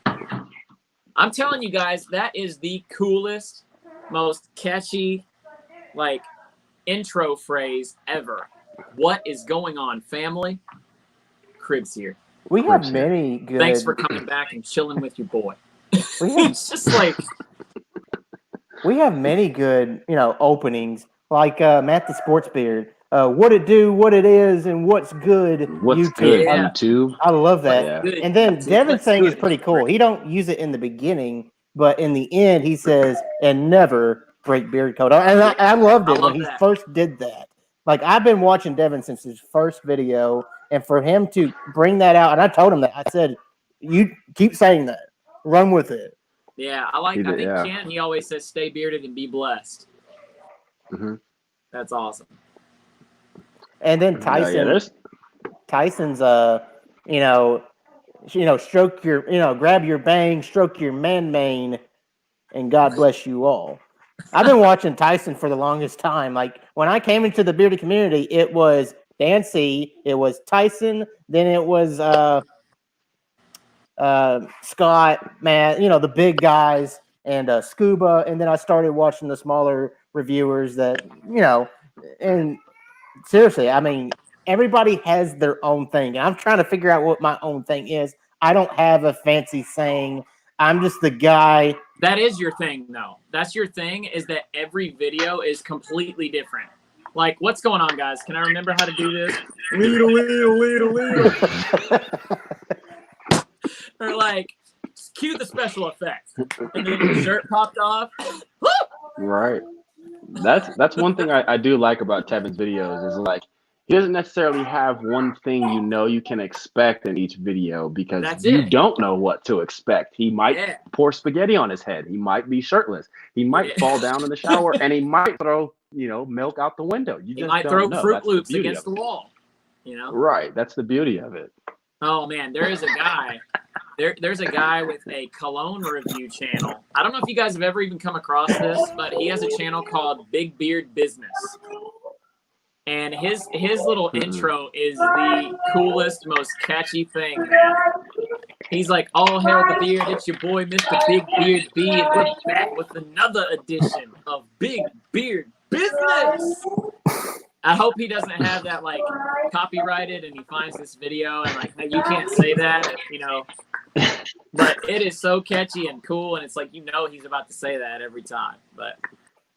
[SPEAKER 2] I'm telling you guys, that is the coolest, most catchy, like intro phrase ever. What is going on, family? Cribs here.
[SPEAKER 1] We have many good.
[SPEAKER 2] Thanks for coming back and chilling with your boy.
[SPEAKER 1] It's
[SPEAKER 2] just like
[SPEAKER 1] we have many good, openings. Like Matt the Sports Beard. What it do, what it is, and what's good.
[SPEAKER 3] What's
[SPEAKER 1] YouTube.
[SPEAKER 3] good YouTube?
[SPEAKER 1] I love that.
[SPEAKER 3] Yeah.
[SPEAKER 1] And then Devin's thing is pretty cool. He don't use it in the beginning, but in the end, he says, "And never break beard code." And I loved it when he first did that. Like I've been watching Devin since his first video, and for him to bring that out, and I told him that I said, "You keep saying that, run with it."
[SPEAKER 2] Yeah, I think Ken, he always says, stay bearded and be blessed.
[SPEAKER 3] Mm-hmm.
[SPEAKER 2] That's awesome.
[SPEAKER 1] And then Tyson's stroke your, grab your bang, stroke your mane, and God bless you all. I've been watching Tyson for the longest time. Like when I came into the bearded community, it was Dan C, it was Tyson, then it was Scott, Matt, the big guys, and Scuba, and then I started watching the smaller reviewers that, and seriously, I mean, everybody has their own thing, and I'm trying to figure out what my own thing is. I don't have a fancy saying. I'm just the guy.
[SPEAKER 2] That is your thing, though. That's your thing, is that every video is completely different. Like, what's going on, guys? Can I remember how to do this? Lead. Or like, cue the special effects. And then your shirt popped off.
[SPEAKER 3] Right. That's one thing I do like about Tevin's videos is like he doesn't necessarily have one thing you can expect in each video because don't know what to expect. He might pour spaghetti on his head. He might be shirtless. He might fall down in the shower, and he might throw milk out the window.
[SPEAKER 2] He might throw Fruit Loops against the wall.
[SPEAKER 3] Right. That's the beauty of it.
[SPEAKER 2] Oh man, there is a guy. There's a guy with a cologne review channel. I don't know if you guys have ever even come across this, but he has a channel called Big Beard Business. And his little intro is the coolest, most catchy thing, man. He's like, all hail the beard, it's your boy, Mr. Big Beard B, and we're back with another edition of Big Beard Business. I hope he doesn't have that, like, copyrighted and he finds this video and, like, hey, you can't say that, But it is so catchy and cool, and it's like, he's about to say that every time. But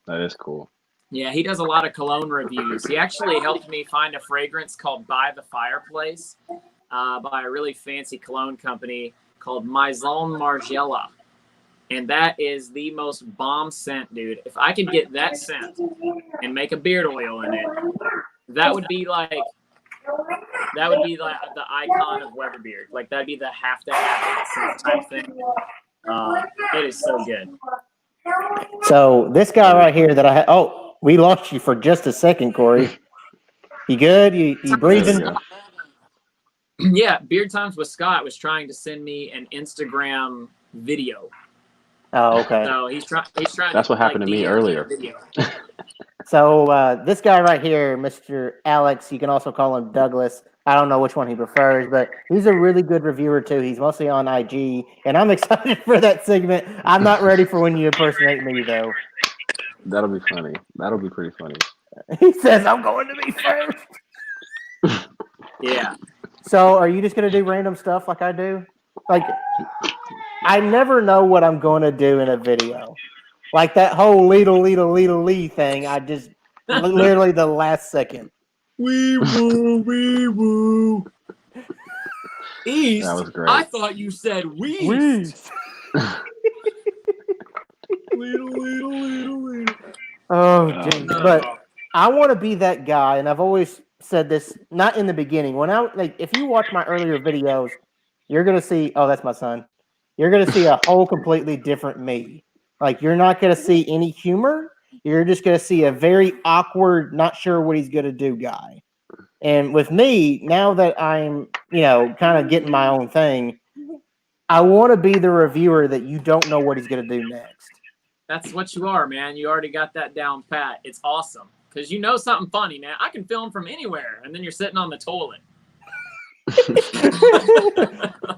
[SPEAKER 3] that is cool.
[SPEAKER 2] Yeah, he does a lot of cologne reviews. He actually helped me find a fragrance called By the Fireplace by a really fancy cologne company called Maison Margiela. And that is the most bomb scent, dude. If I could get that scent and make a beard oil in it, that would be like the icon of WeatherBeard. Like, that'd be the have to have it scent type thing. It is so good.
[SPEAKER 1] So this guy right here that we lost you for just a second, Cory. You good? You breathing?
[SPEAKER 2] Yeah, Beard Times with Scott was trying to send me an Instagram video.
[SPEAKER 1] Oh, okay.
[SPEAKER 2] So he's trying.
[SPEAKER 3] That's what happened to me earlier.
[SPEAKER 1] So this guy right here, Mr. Alex, you can also call him Douglas. I don't know which one he prefers, but he's a really good reviewer too. He's mostly on IG, and I'm excited for that segment. I'm not ready for when you impersonate me, though.
[SPEAKER 3] That'll be funny. That'll be pretty funny.
[SPEAKER 1] He says, I'm going to be first.
[SPEAKER 2] Yeah.
[SPEAKER 1] So are you just going to do random stuff like I do? Like, I never know what I'm going to do in a video. Like that whole lee thing, I just literally the last second.
[SPEAKER 2] Wee woo. East.
[SPEAKER 3] That was great.
[SPEAKER 2] I thought you said Weast. Little.
[SPEAKER 1] Oh, geez. But I want to be that guy, and I've always said this, not in the beginning. If you watch my earlier videos, you're gonna see. Oh, that's my son. You're gonna see a whole completely different me. Like, you're not gonna see any humor. You're just gonna see a very awkward, not sure what he's gonna do guy. And with me, now that I'm, kind of getting my own thing, I want to be the reviewer that you don't know what he's gonna do next.
[SPEAKER 2] That's what you are, man. You already got that down pat. It's awesome. Because you know something funny, man. I can film from anywhere, and then you're sitting on the toilet.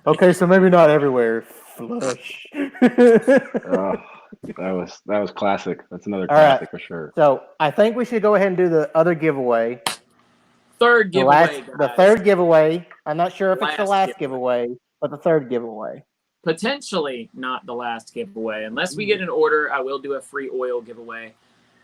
[SPEAKER 1] Okay, so maybe not everywhere. Flush.
[SPEAKER 3] That was classic. That's another classic for sure.
[SPEAKER 1] So I think we should go ahead and do the other giveaway.
[SPEAKER 2] Third giveaway.
[SPEAKER 1] The third giveaway. I'm not sure if it's the last giveaway, but the third giveaway.
[SPEAKER 2] Potentially not the last giveaway. Unless we get an order, I will do a free oil giveaway.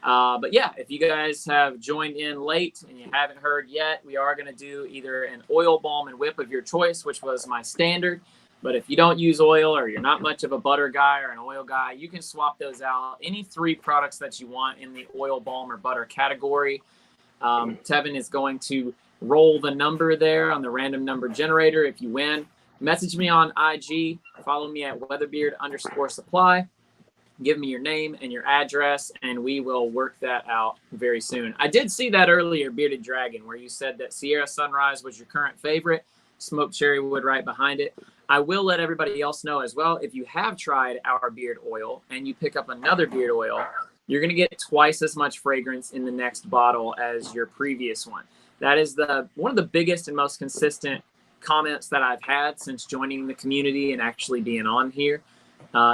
[SPEAKER 2] But yeah, if you guys have joined in late and you haven't heard yet, we are going to do either an oil balm and whip of your choice, which was my standard. But if you don't use oil, or you're not much of a butter guy or an oil guy, you can swap those out. Any 3 products that you want in the oil, balm, or butter category. Tevin is going to roll the number there on the random number generator. If you win, message me on IG. Follow me at WeatherBeard_supply. Give me your name and your address, and we will work that out very soon. I did see that earlier, Bearded Dragon, where you said that Sierra Sunrise was your current favorite. Smoked cherry wood right behind it. I will let everybody else know as well, if you have tried our beard oil and you pick up another beard oil, you're going to get twice as much fragrance in the next bottle as your previous one. That is one of the biggest and most consistent comments that I've had since joining the community and actually being on here.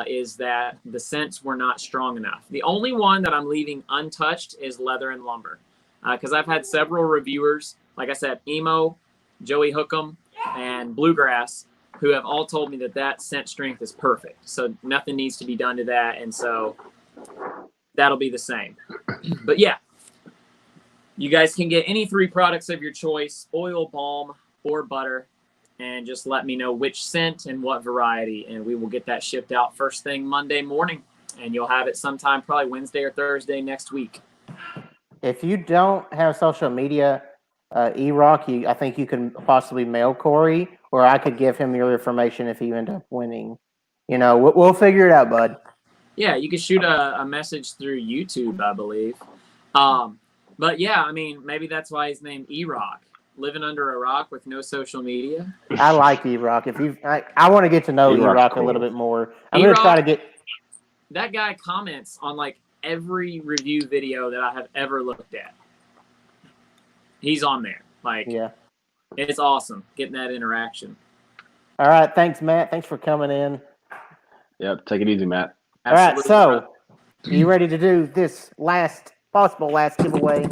[SPEAKER 2] Is that the scents were not strong enough. The only one that I'm leaving untouched is Leather and Lumber, because I've had several reviewers, like I said, Emo, Joey Hookem, and Bluegrass, who have all told me that scent strength is perfect. So nothing needs to be done to that, and so that'll be the same. But yeah, you guys can get any 3 products of your choice, oil, balm, or butter, and just let me know which scent and what variety, and we will get that shipped out first thing Monday morning, and you'll have it sometime probably Wednesday or Thursday next week.
[SPEAKER 1] If you don't have social media, E-Rock, I think you can possibly mail Cory, or I could give him your information if you end up winning. We'll figure it out, bud.
[SPEAKER 2] Yeah, you can shoot a message through YouTube, I believe. But yeah, I mean, maybe that's why he's named E-Rock. Living under a rock with no social media.
[SPEAKER 1] I like E-Rock. I want to get to know E-Rock a little bit more. I'm going to try to get.
[SPEAKER 2] That guy comments on like every review video that I have ever looked at. He's on there. Like, yeah, it's awesome getting that interaction.
[SPEAKER 1] All right, thanks, Matt. Thanks for coming in.
[SPEAKER 3] Yep, take it easy, Matt.
[SPEAKER 1] Absolutely. All right, so you ready to do this possible last giveaway?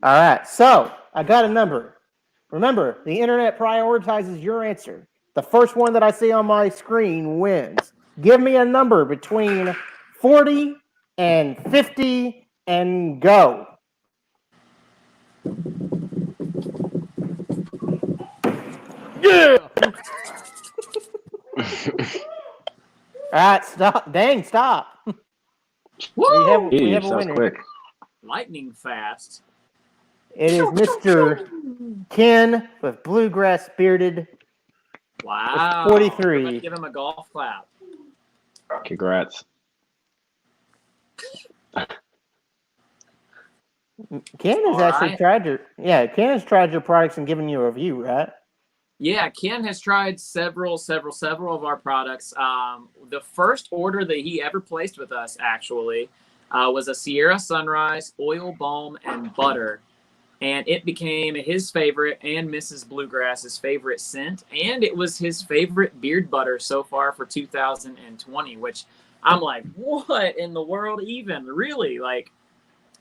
[SPEAKER 1] All right, so I got a number. Remember, the internet prioritizes your answer. The first one that I see on my screen wins. Give me a number between 40 and 50 and go. Yeah! All right, stop. Dang, stop.
[SPEAKER 2] Woo!
[SPEAKER 1] We have a winner.
[SPEAKER 3] Quick.
[SPEAKER 2] Lightning fast.
[SPEAKER 1] It is Mr. Ken with Bluegrass Bearded.
[SPEAKER 2] Wow.
[SPEAKER 1] 43.
[SPEAKER 2] Give him a golf clap.
[SPEAKER 3] Congrats.
[SPEAKER 1] Ken has Ken has tried your products and given you a review, right?
[SPEAKER 2] Yeah, Ken has tried several of our products. The first order that he ever placed with us, actually, was a Sierra Sunrise, oil, balm, and butter. And it became his favorite and Mrs. Bluegrass's favorite scent. And it was his favorite beard butter so far for 2020, which I'm like, what in the world even? Really? Like,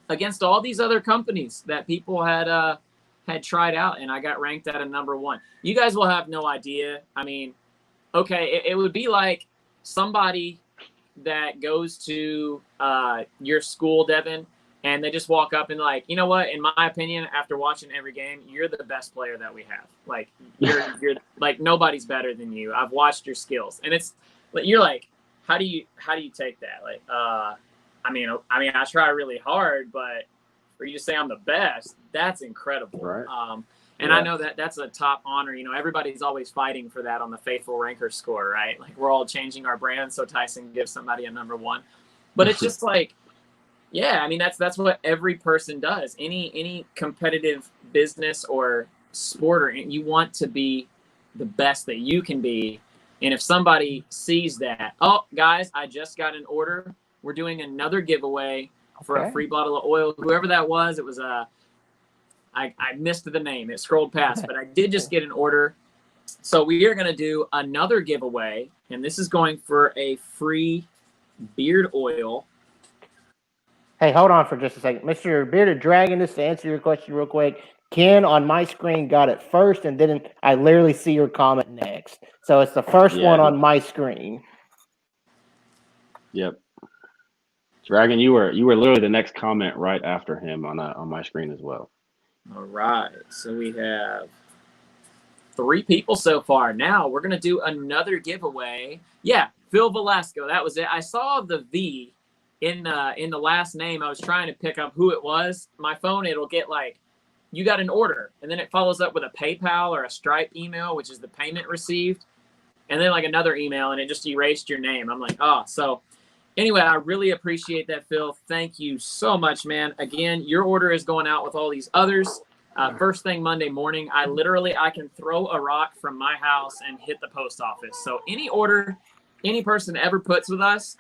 [SPEAKER 2] against all these other companies that people had tried out, and I got ranked at a number 1. You guys will have no idea. I mean, okay, it would be like somebody that goes to your school, Devin, and they just walk up and like, you know what? In my opinion, after watching every game, you're the best player that we have. Like you're like nobody's better than you. I've watched your skills, and it's you're like, how do you take that? Like, I mean, I try really hard, but for you to say I'm the best, that's incredible.
[SPEAKER 3] Right.
[SPEAKER 2] And I know that that's a top honor. You know, everybody's always fighting for that on the Faithful Ranker score, right? Like we're all changing our brand so Tyson gives somebody a number 1. But it's just like, yeah, I mean, that's what every person does. Any competitive business or sport, or you want to be the best that you can be. And if somebody sees that, oh, guys, I just got an order. We're doing another giveaway for a free bottle of oil. Whoever that was, it was I missed the name. It scrolled past, but I did just get an order. So we are going to do another giveaway, and this is going for a free beard oil.
[SPEAKER 1] Hey, hold on for just a second. Mr. Bearded Dragon, just to answer your question real quick, Ken on my screen got it first, and then I literally see your comment next. So it's the first one on my screen.
[SPEAKER 3] Yep. Dragon, you were literally the next comment right after him on my screen as well.
[SPEAKER 2] All right. So we have 3 people so far. Now we're gonna do another giveaway. Yeah, Phil Velasco. That was it. I saw the V in the last name. I was trying to pick up who it was. My phone, it'll get like you got an order. And then it follows up with a PayPal or a Stripe email, which is the payment received. And then like another email, and it just erased your name. I'm like, oh, so anyway, I really appreciate that, Phil. Thank you so much, man. Again, your order is going out with all these others. First thing Monday morning, I can throw a rock from my house and hit the post office. So any order any person ever puts with us,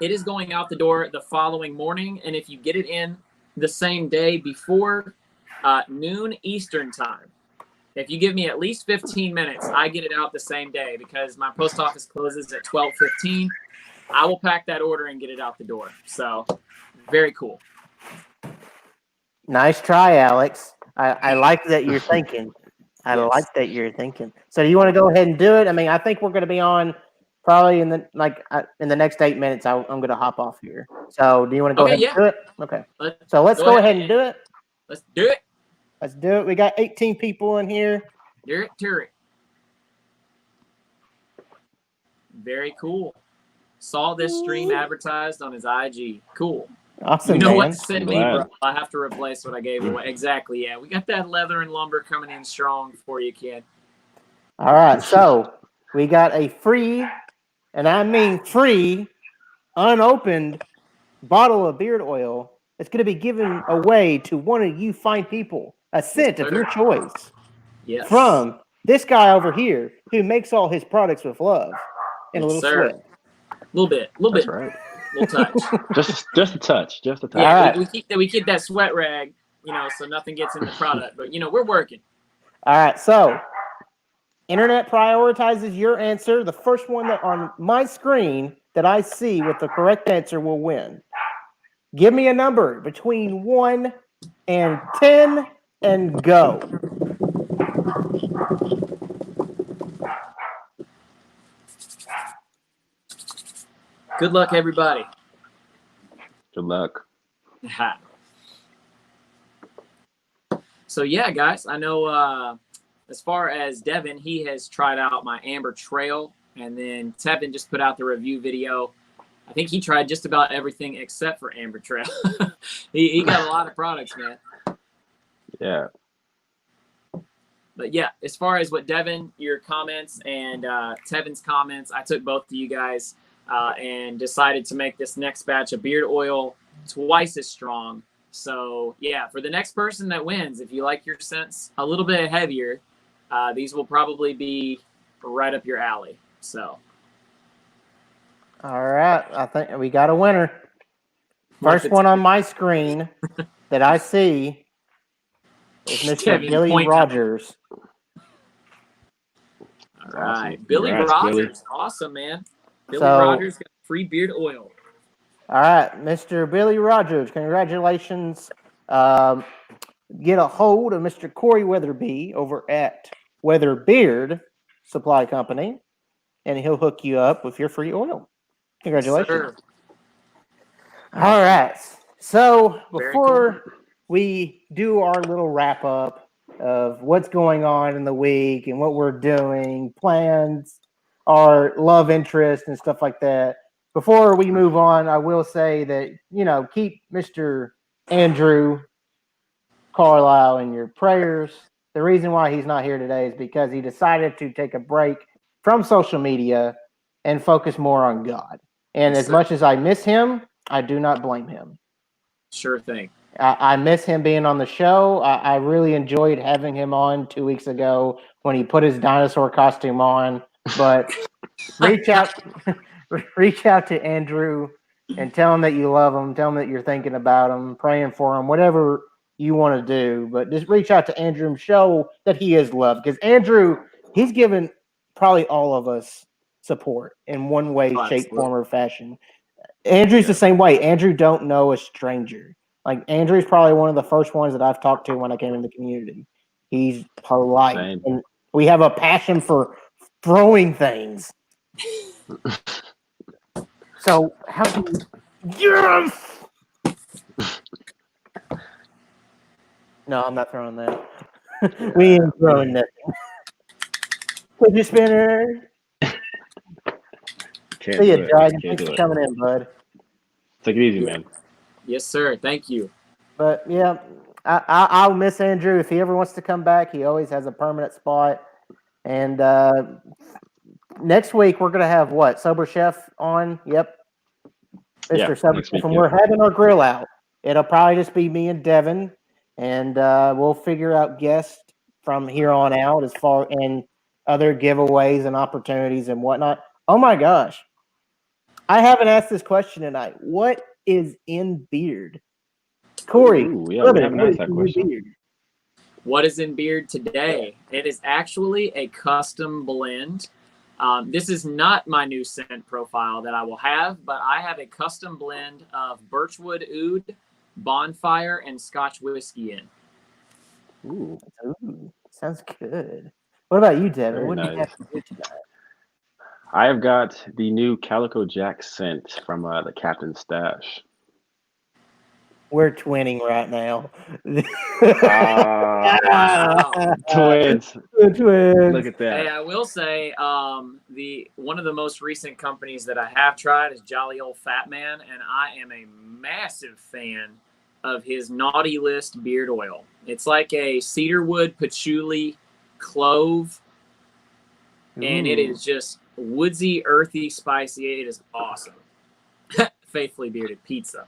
[SPEAKER 2] it is going out the door the following morning. And if you get it in the same day before noon Eastern time, if you give me at least 15 minutes, I get it out the same day because my post office closes at 12:15. I will pack that order and get it out the door. So very cool.
[SPEAKER 1] Nice try, Alex. I like that you're thinking. I like that you're thinking. So do you want to go ahead and do it? I mean, I think we're going to be on probably in the next 8 minutes. I'm going to hop off here. So do you want to go ahead and do it? Okay. So let's go ahead and do it.
[SPEAKER 2] Let's do it.
[SPEAKER 1] Let's do it. We got 18 people in here.
[SPEAKER 2] Do it. Very cool. Saw this stream advertised on his IG. Cool.
[SPEAKER 1] Awesome.
[SPEAKER 2] You know
[SPEAKER 1] man.
[SPEAKER 2] what to send me, bro. I have to replace what I gave away. Exactly. Yeah, we got that leather and lumber coming in strong for you, kid.
[SPEAKER 1] All right. So we got a free, and I mean free, unopened bottle of beard oil. It's going to be given away to one of you fine people. A scent of your choice.
[SPEAKER 2] Yes.
[SPEAKER 1] From this guy over here who makes all his products with love and a little sweat.
[SPEAKER 2] A little bit.
[SPEAKER 3] That's right.
[SPEAKER 2] Little touch.
[SPEAKER 3] just a touch. Just a touch.
[SPEAKER 2] Yeah,
[SPEAKER 1] right.
[SPEAKER 2] we keep that sweat rag, so nothing gets in the product. But we're working.
[SPEAKER 1] All right. So, internet prioritizes your answer. The first one that on my screen that I see with the correct answer will win. Give me a number between 1 and 10, and go.
[SPEAKER 2] Good luck, everybody.
[SPEAKER 3] Good luck.
[SPEAKER 2] So yeah, guys, I know as far as Devin, he has tried out my Amber Trail, and then Tevin just put out the review video. I think he tried just about everything except for Amber Trail. he got a lot of products, man.
[SPEAKER 3] Yeah.
[SPEAKER 2] But yeah, as far as what Devin, your comments, and Tevin's comments, I took both of you guys and decided to make this next batch of beard oil twice as strong. So yeah, for the next person that wins, if you like your scents a little bit heavier, these will probably be right up your alley. So.
[SPEAKER 1] All right, I think we got a winner. First one on my screen that I see is Mr. Billy Rogers.
[SPEAKER 2] All right,
[SPEAKER 3] Awesome.
[SPEAKER 2] Billy
[SPEAKER 3] Congrats,
[SPEAKER 2] Rogers,
[SPEAKER 3] Billy.
[SPEAKER 2] awesome, man. Billy Rogers got free beard oil.
[SPEAKER 1] All right, Mr. Billy Rogers, congratulations. Get a hold of Mr. Cory Weatherbee over at WeatherBeard Supply Company, and he'll hook you up with your free oil. Congratulations.
[SPEAKER 2] Sir.
[SPEAKER 1] All right. So
[SPEAKER 2] Very
[SPEAKER 1] before we do our little wrap up of what's going on in the week and what we're doing, plans, our love interest and stuff like that, before we move on, I will say that, keep Mr. Andrew Carlisle in your prayers. The reason why he's not here today is because he decided to take a break from social media and focus more on God. And as much as I miss him, I do not blame him.
[SPEAKER 2] Sure thing.
[SPEAKER 1] I miss him being on the show. I really enjoyed having him on 2 weeks ago when he put his dinosaur costume on. But reach out to Andrew and tell him that you love him. Tell him that you're thinking about him, praying for him, whatever you want to do. But just reach out to Andrew and show that he is loved. Because Andrew, he's given probably all of us support in one way, shape, form, or fashion. Andrew's the same way. Andrew don't know a stranger. Like, Andrew's probably one of the first ones that I've talked to when I came in the community. He's polite.
[SPEAKER 3] Same.
[SPEAKER 1] And we have a passion for throwing things. So, how do you... Yes! No, I'm not throwing that. We ain't throwing nothing. Fidget spinner. See you, Dragon. Thanks for coming in, bud.
[SPEAKER 3] Take it easy, man.
[SPEAKER 2] Yes, sir. Thank you.
[SPEAKER 1] But yeah, I'll miss Andrew if he ever wants to come back. He always has a permanent spot. And next week we're gonna have what? Sober Chef on. Yep, Mr.
[SPEAKER 3] Yeah,
[SPEAKER 1] Sober
[SPEAKER 3] next
[SPEAKER 1] Chef,
[SPEAKER 3] week,
[SPEAKER 1] and
[SPEAKER 3] yeah.
[SPEAKER 1] we're having our grill out. It'll probably just be me and Devin, and we'll figure out guests from here on out as far and other giveaways and opportunities and whatnot. Oh my gosh, I haven't asked this question tonight. What is in beard? Corey,
[SPEAKER 3] Ooh, yeah, we
[SPEAKER 1] brother,
[SPEAKER 3] haven't
[SPEAKER 1] what
[SPEAKER 3] asked
[SPEAKER 1] is
[SPEAKER 3] that
[SPEAKER 1] in your
[SPEAKER 3] question.
[SPEAKER 1] beard?
[SPEAKER 2] What is in beard today? It is actually a custom blend. This is not my new scent profile that I will have, but I have a custom blend of birchwood oud, bonfire, and Scotch whiskey in.
[SPEAKER 3] Ooh,
[SPEAKER 1] Ooh, sounds good. What about you, Devin?
[SPEAKER 3] very
[SPEAKER 1] What do you have
[SPEAKER 3] nice.
[SPEAKER 1] to do tonight?
[SPEAKER 3] I have got the new Calico Jack scent from the Captain's Stash.
[SPEAKER 1] We're twinning right now.
[SPEAKER 2] Wow.
[SPEAKER 3] Twins.
[SPEAKER 1] Twins.
[SPEAKER 3] Look at
[SPEAKER 2] Hey,
[SPEAKER 3] that.
[SPEAKER 2] I will say the one of the most recent companies that I have tried is Jolly Old Fat Man, and I am a massive fan of his Naughty List beard oil. It's like a cedarwood, patchouli, clove, and it
[SPEAKER 1] Ooh.
[SPEAKER 2] is just woodsy, earthy, spicy. It is awesome. Faithfully bearded pizza.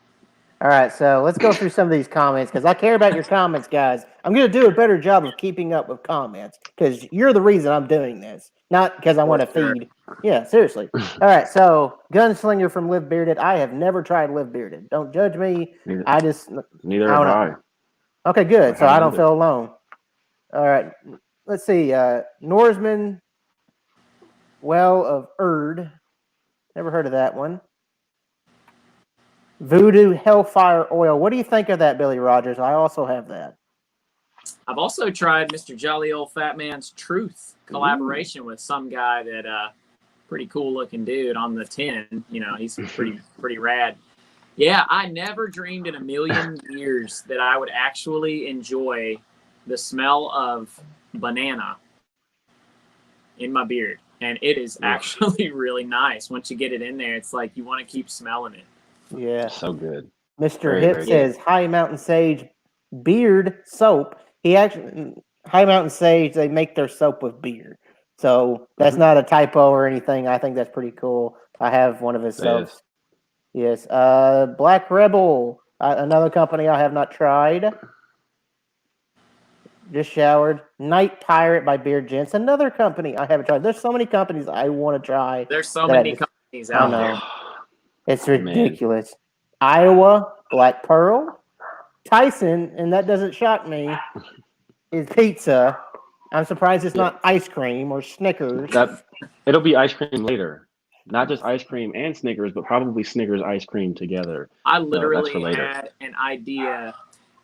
[SPEAKER 1] All right, so let's go through some of these comments because I care about your comments, guys. I'm going to do a better job of keeping up with comments because you're the reason I'm doing this, not because I want to feed. Yeah, seriously. All right, so Gunslinger from Live Bearded. I have never tried Live Bearded. Don't judge me. I just
[SPEAKER 3] Neither
[SPEAKER 1] I
[SPEAKER 3] have
[SPEAKER 1] don't
[SPEAKER 3] I.
[SPEAKER 1] know. Okay, good. So I
[SPEAKER 3] haven't
[SPEAKER 1] don't
[SPEAKER 3] either.
[SPEAKER 1] feel alone. All right, let's see. Norsman Well of Erd. Never heard of that one. Voodoo Hellfire Oil. What do you think of that, Billy Rogers? I also have that.
[SPEAKER 2] I've also tried Mr. Jolly Old Fat Man's Truth collaboration with some guy that pretty cool looking dude on the tin. You know, he's pretty rad. Yeah, I never dreamed in a million years that I would actually enjoy the smell of banana in my beard. And it is actually really nice. Once you get it in there, it's like you want to keep smelling it.
[SPEAKER 1] Yeah.
[SPEAKER 3] So good.
[SPEAKER 1] Mr.
[SPEAKER 3] Very,
[SPEAKER 1] Hip
[SPEAKER 3] very
[SPEAKER 1] says High Mountain Sage beard soap. He actually High Mountain Sage, they make their soap with beard. So that's not a typo or anything. I think that's pretty cool. I have one of his
[SPEAKER 3] It
[SPEAKER 1] soaps.
[SPEAKER 3] is.
[SPEAKER 1] Yes. Black Rebel, another company I have not tried. Just showered. Night Pirate by Beard Gents, another company I haven't tried. There's so many companies I want to try.
[SPEAKER 2] There's so
[SPEAKER 1] that I
[SPEAKER 2] many
[SPEAKER 1] just-
[SPEAKER 2] companies
[SPEAKER 1] I
[SPEAKER 2] out
[SPEAKER 1] know.
[SPEAKER 2] there.
[SPEAKER 1] It's ridiculous. Iowa, Black Pearl, Tyson, and that doesn't shock me, is pizza. I'm surprised it's not ice cream or Snickers.
[SPEAKER 3] It'll be ice cream later. Not just ice cream and Snickers, but probably Snickers ice cream together.
[SPEAKER 2] I
[SPEAKER 3] So that's
[SPEAKER 2] literally
[SPEAKER 3] for later.
[SPEAKER 2] had an idea.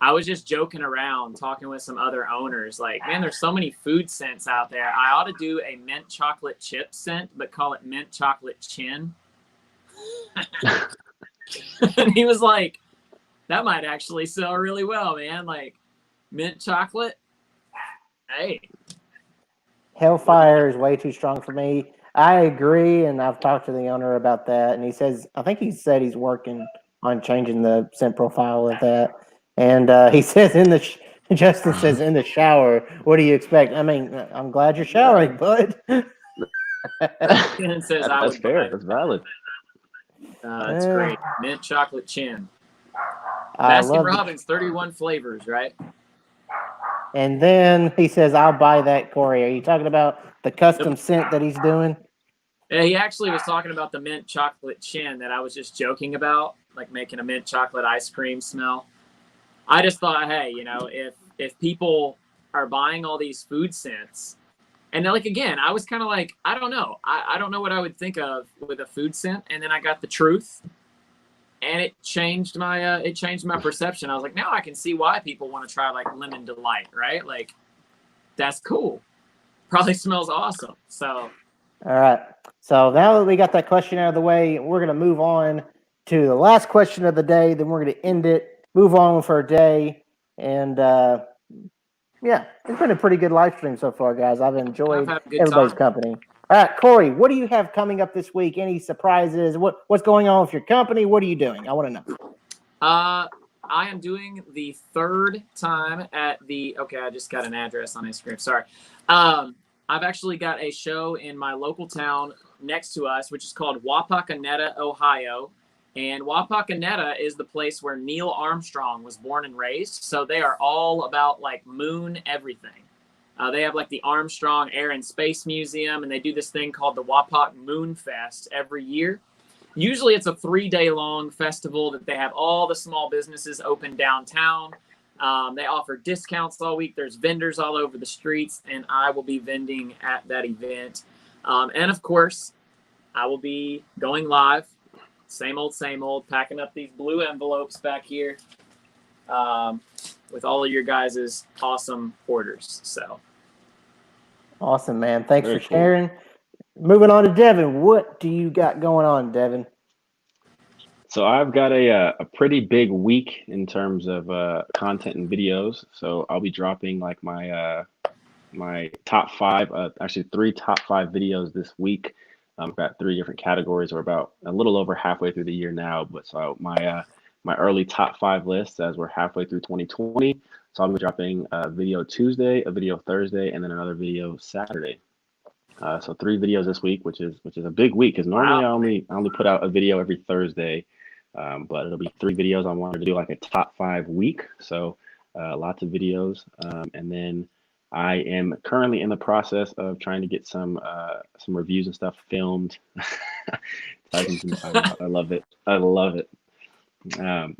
[SPEAKER 2] I was just joking around, talking with some other owners. Like, man, there's so many food scents out there. I ought to do a mint chocolate chip scent, but call it mint chocolate chin. And he was like, that might actually sell really well, man. Like, mint chocolate. Hey.
[SPEAKER 1] Hellfire is way too strong for me. I agree, and I've talked to the owner about that, and he says, I think he said he's working on changing the scent profile of that. And he says Justin says in the shower, what do you expect? I mean, I'm glad you're showering, bud.
[SPEAKER 2] And says I
[SPEAKER 3] That's
[SPEAKER 2] would
[SPEAKER 3] fair.
[SPEAKER 2] buy it.
[SPEAKER 3] That's valid.
[SPEAKER 2] That's great. Mint chocolate chin.
[SPEAKER 1] I
[SPEAKER 2] Baskin
[SPEAKER 1] love
[SPEAKER 2] Robbins, 31 flavors, right?
[SPEAKER 1] And then he says, I'll buy that, Corey. Are you talking about the custom scent that he's doing?
[SPEAKER 2] Yeah, he actually was talking about the mint chocolate chin that I was just joking about, like making a mint chocolate ice cream smell. I just thought, hey, you know, if people are buying all these food scents, and like, again, I was kind of like, I don't know. I don't know what I would think of with a food scent. And then I got the truth, and it changed my perception. I was like, now I can see why people want to try like Lemon Delight, right? Like, that's cool. Probably smells awesome. So,
[SPEAKER 1] All right. So now that we got that question out of the way, we're going to move on to the last question of the day. Then we're going to end it, move on for a day. And yeah, it's been a pretty good live stream so far, guys. I've enjoyed
[SPEAKER 2] had a good
[SPEAKER 1] everybody's
[SPEAKER 2] time.
[SPEAKER 1] company. All right, Corey, what do you have coming up this week? Any surprises? What's going on with your company? What are you doing? I want to know.
[SPEAKER 2] I am doing the third time at the. Okay, I just got an address on Instagram. Sorry. I've actually got a show in my local town next to us, which is called Wapakoneta, Ohio. And Wapakoneta is the place where Neil Armstrong was born and raised. So they are all about like moon everything. They have like the Armstrong Air and Space Museum, and they do this thing called the Wapak Moon Fest every year. Usually it's a 3-day long festival that they have all the small businesses open downtown. They offer discounts all week. There's vendors all over the streets, and I will be vending at that event. And of course, I will be going live. Same old, packing up these blue envelopes back here with all of your guys' awesome orders. So
[SPEAKER 1] Awesome, man. Thanks
[SPEAKER 3] Very
[SPEAKER 1] for sharing. Moving on to Devin. What do you got going on, Devin?
[SPEAKER 3] So I've got a pretty big week in terms of content and videos. So I'll be dropping like my my top 5, actually 3 top 5 videos this week. I've got 3 different categories. We're about a little over halfway through the year now, but so my early top 5 list as we're halfway through 2020. So I'll be dropping a video Tuesday, a video Thursday, and then another video Saturday. So 3 videos this week, which is a big week because normally I only put out a video every Thursday, but it'll be 3 videos. I wanted to do like a top 5 week, so lots of videos, and then I am currently in the process of trying to get some reviews and stuff filmed. I love it. I love it.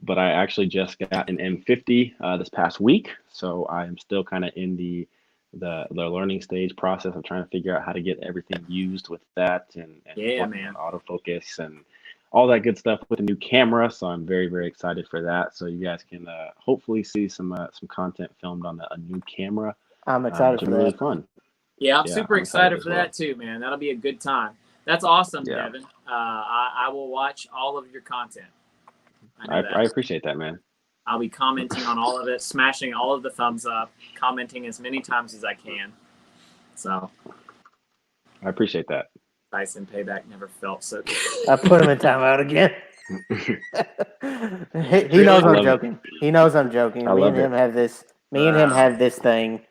[SPEAKER 3] But I actually just got an M50 this past week, so I am still kind of in the learning stage process of trying to figure out how to get everything used with that and
[SPEAKER 2] man,
[SPEAKER 3] autofocus and all that good stuff with a new camera. So I'm very, very excited for that. So you guys can hopefully see some content filmed on a new camera.
[SPEAKER 1] I'm excited for that.
[SPEAKER 3] Really fun.
[SPEAKER 2] Yeah, I'm super excited for that too, man. That'll be a good time. That's awesome,
[SPEAKER 3] Yeah.
[SPEAKER 2] Devin. I will watch all of your content.
[SPEAKER 3] I appreciate that, man.
[SPEAKER 2] I'll be commenting on all of it, smashing all of the thumbs up, commenting as many times as I can. So
[SPEAKER 3] I appreciate that.
[SPEAKER 2] Tyson payback never felt so good.
[SPEAKER 1] I put him in timeout again. he knows I'm joking. He knows I'm joking. Me and him have this thing.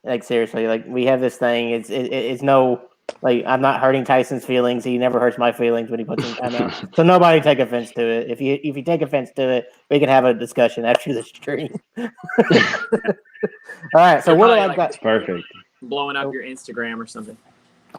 [SPEAKER 1] Like seriously, like we have this thing. It's no like I'm not hurting Tyson's feelings. He never hurts my feelings when he puts in timeout. So nobody take offense to it. If you take offense to it, we can have a discussion after the stream. All right. So what do I got?
[SPEAKER 3] It's perfect.
[SPEAKER 2] Blowing up your Instagram or something.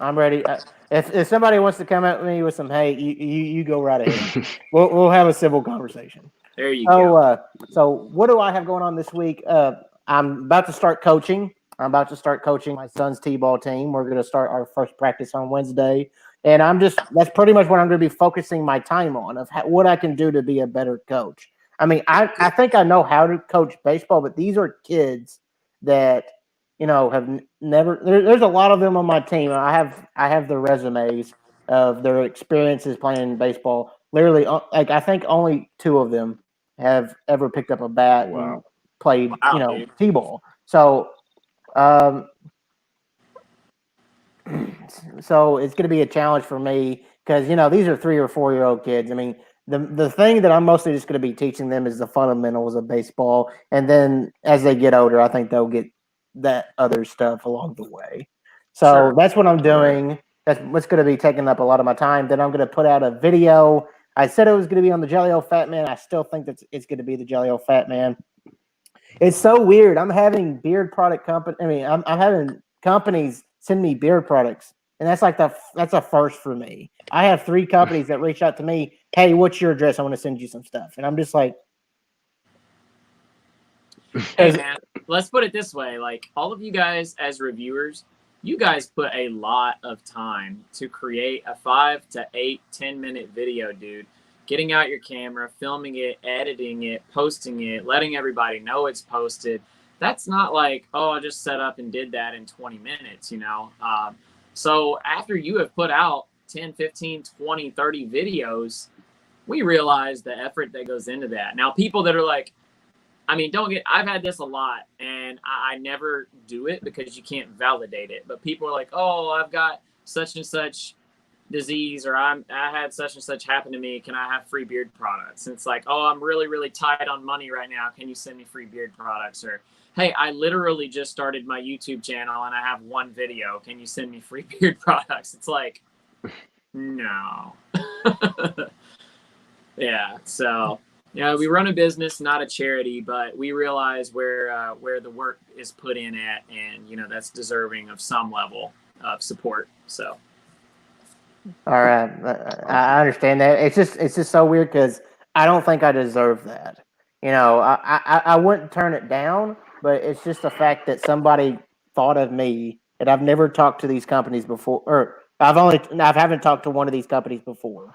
[SPEAKER 1] I'm ready. If somebody wants to come at me with some hate, you go right ahead. We'll have a civil conversation.
[SPEAKER 2] There you go.
[SPEAKER 1] So what do I have going on this week? I'm about to start coaching. I'm about to start coaching my son's t-ball team. We're going to start our first practice on Wednesday. And that's pretty much what I'm going to be focusing my time on, of what I can do to be a better coach. I mean, I think I know how to coach baseball, but these are kids that, have never, there's a lot of them on my team. I have the resumes of their experiences playing baseball. Literally, like I think only 2 of them have ever picked up a bat and played, t-ball. So, so it's going to be a challenge for me because, these are 3 or 4-year-old kids. I mean, the thing that I'm mostly just going to be teaching them is the fundamentals of baseball. And then as they get older, I think they'll get that other stuff along the way. So That's what I'm doing. That's what's going to be taking up a lot of my time. Then I'm going to put out a video. I said it was going to be on the Jelly Old Fat Man. I still think that it's going to be the Jelly Old Fat Man. It's so weird. I'm having beard product company. I mean, I'm having companies send me beard products, and that's a first for me. I have 3 companies that reach out to me. Hey, what's your address? I want to send you some stuff, and I'm just like,
[SPEAKER 2] hey man, let's put it this way: like all of you guys as reviewers, you guys put a lot of time to create a 5 to 8, 10-minute video, dude. Getting out your camera, filming it, editing it, posting it, letting everybody know it's posted. That's not like, oh, I just set up and did that in 20 minutes, So after you have put out 10, 15, 20, 30 videos, we realize the effort that goes into that. Now, people that are like, I've had this a lot, and I never do it because you can't validate it. But people are like, oh, I've got such and such disease, or I had such and such happen to me. Can I have free beard products? And it's like, oh, I'm really, really tight on money right now. Can you send me free beard products? Or, hey, I literally just started my YouTube channel and I have one video. Can you send me free beard products? It's like, no. Yeah. So, yeah, we run a business, not a charity, but we realize where the work is put in at, and that's deserving of some level of support. So.
[SPEAKER 1] All right, I understand that. It's just so weird because I don't think I deserve that. I wouldn't turn it down, but it's just the fact that somebody thought of me, and I've never talked to these companies before, or I haven't talked to one of these companies before,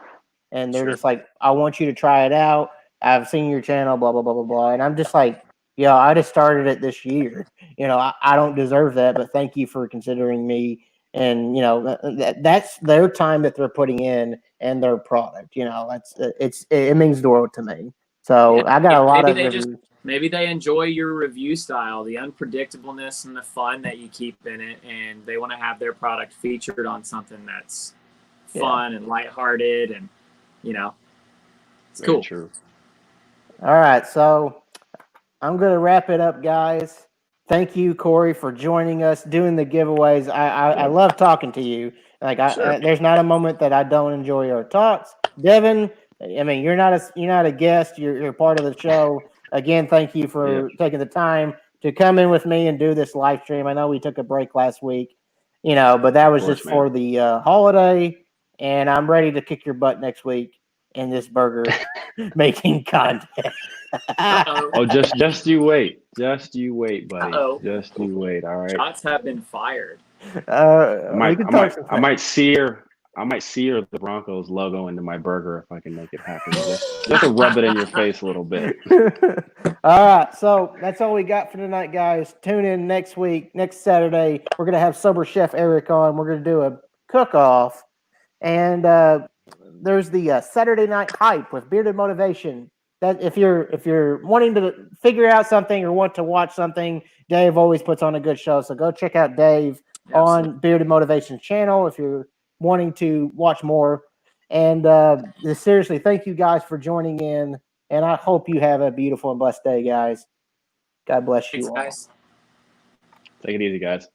[SPEAKER 1] and they're just like, I want you to try it out. I've seen your channel, blah blah blah blah blah, and I'm just like, yeah, I just started it this year. I don't deserve that, but thank you for considering me. And that's their time that they're putting in and their product. It means the world to me. So I got a lot of reviews.
[SPEAKER 2] Maybe they enjoy your review style, the unpredictableness and the fun that you keep in it, and they want to have their product featured on something that's fun and lighthearted, and it's
[SPEAKER 3] Very
[SPEAKER 2] cool.
[SPEAKER 3] True.
[SPEAKER 1] All right, so I'm gonna wrap it up, guys. Thank you, Cory, for joining us, doing the giveaways. I love talking to you. Like, there's not a moment that I don't enjoy our talks. Devin, I mean, you're not a guest. You're part of the show. Again, thank you for taking the time to come in with me and do this live stream. I know we took a break last week, but that was just for the holiday, and I'm ready to kick your butt next week in this burger making content.
[SPEAKER 3] Oh, just you wait. Just you wait, buddy.
[SPEAKER 2] Uh-oh.
[SPEAKER 3] Just you wait. All right.
[SPEAKER 2] Shots have been fired.
[SPEAKER 3] I might sear the Broncos logo into my burger if I can make it happen. Just to rub it in your face a little bit.
[SPEAKER 1] All right, so that's all we got for tonight, guys. Tune in next week, next Saturday. We're gonna have Sober Chef Eric on. We're gonna do a cook-off, and there's the Saturday Night Hype with Bearded Motivation. That if you're wanting to figure out something or want to watch something, Dave always puts on a good show. So go check out Dave on Bearded Motivation channel if you're wanting to watch more. And seriously, thank you guys for joining in. And I hope you have a beautiful and blessed day, guys. God bless you all.
[SPEAKER 2] Thanks, guys.
[SPEAKER 3] Take it easy, guys.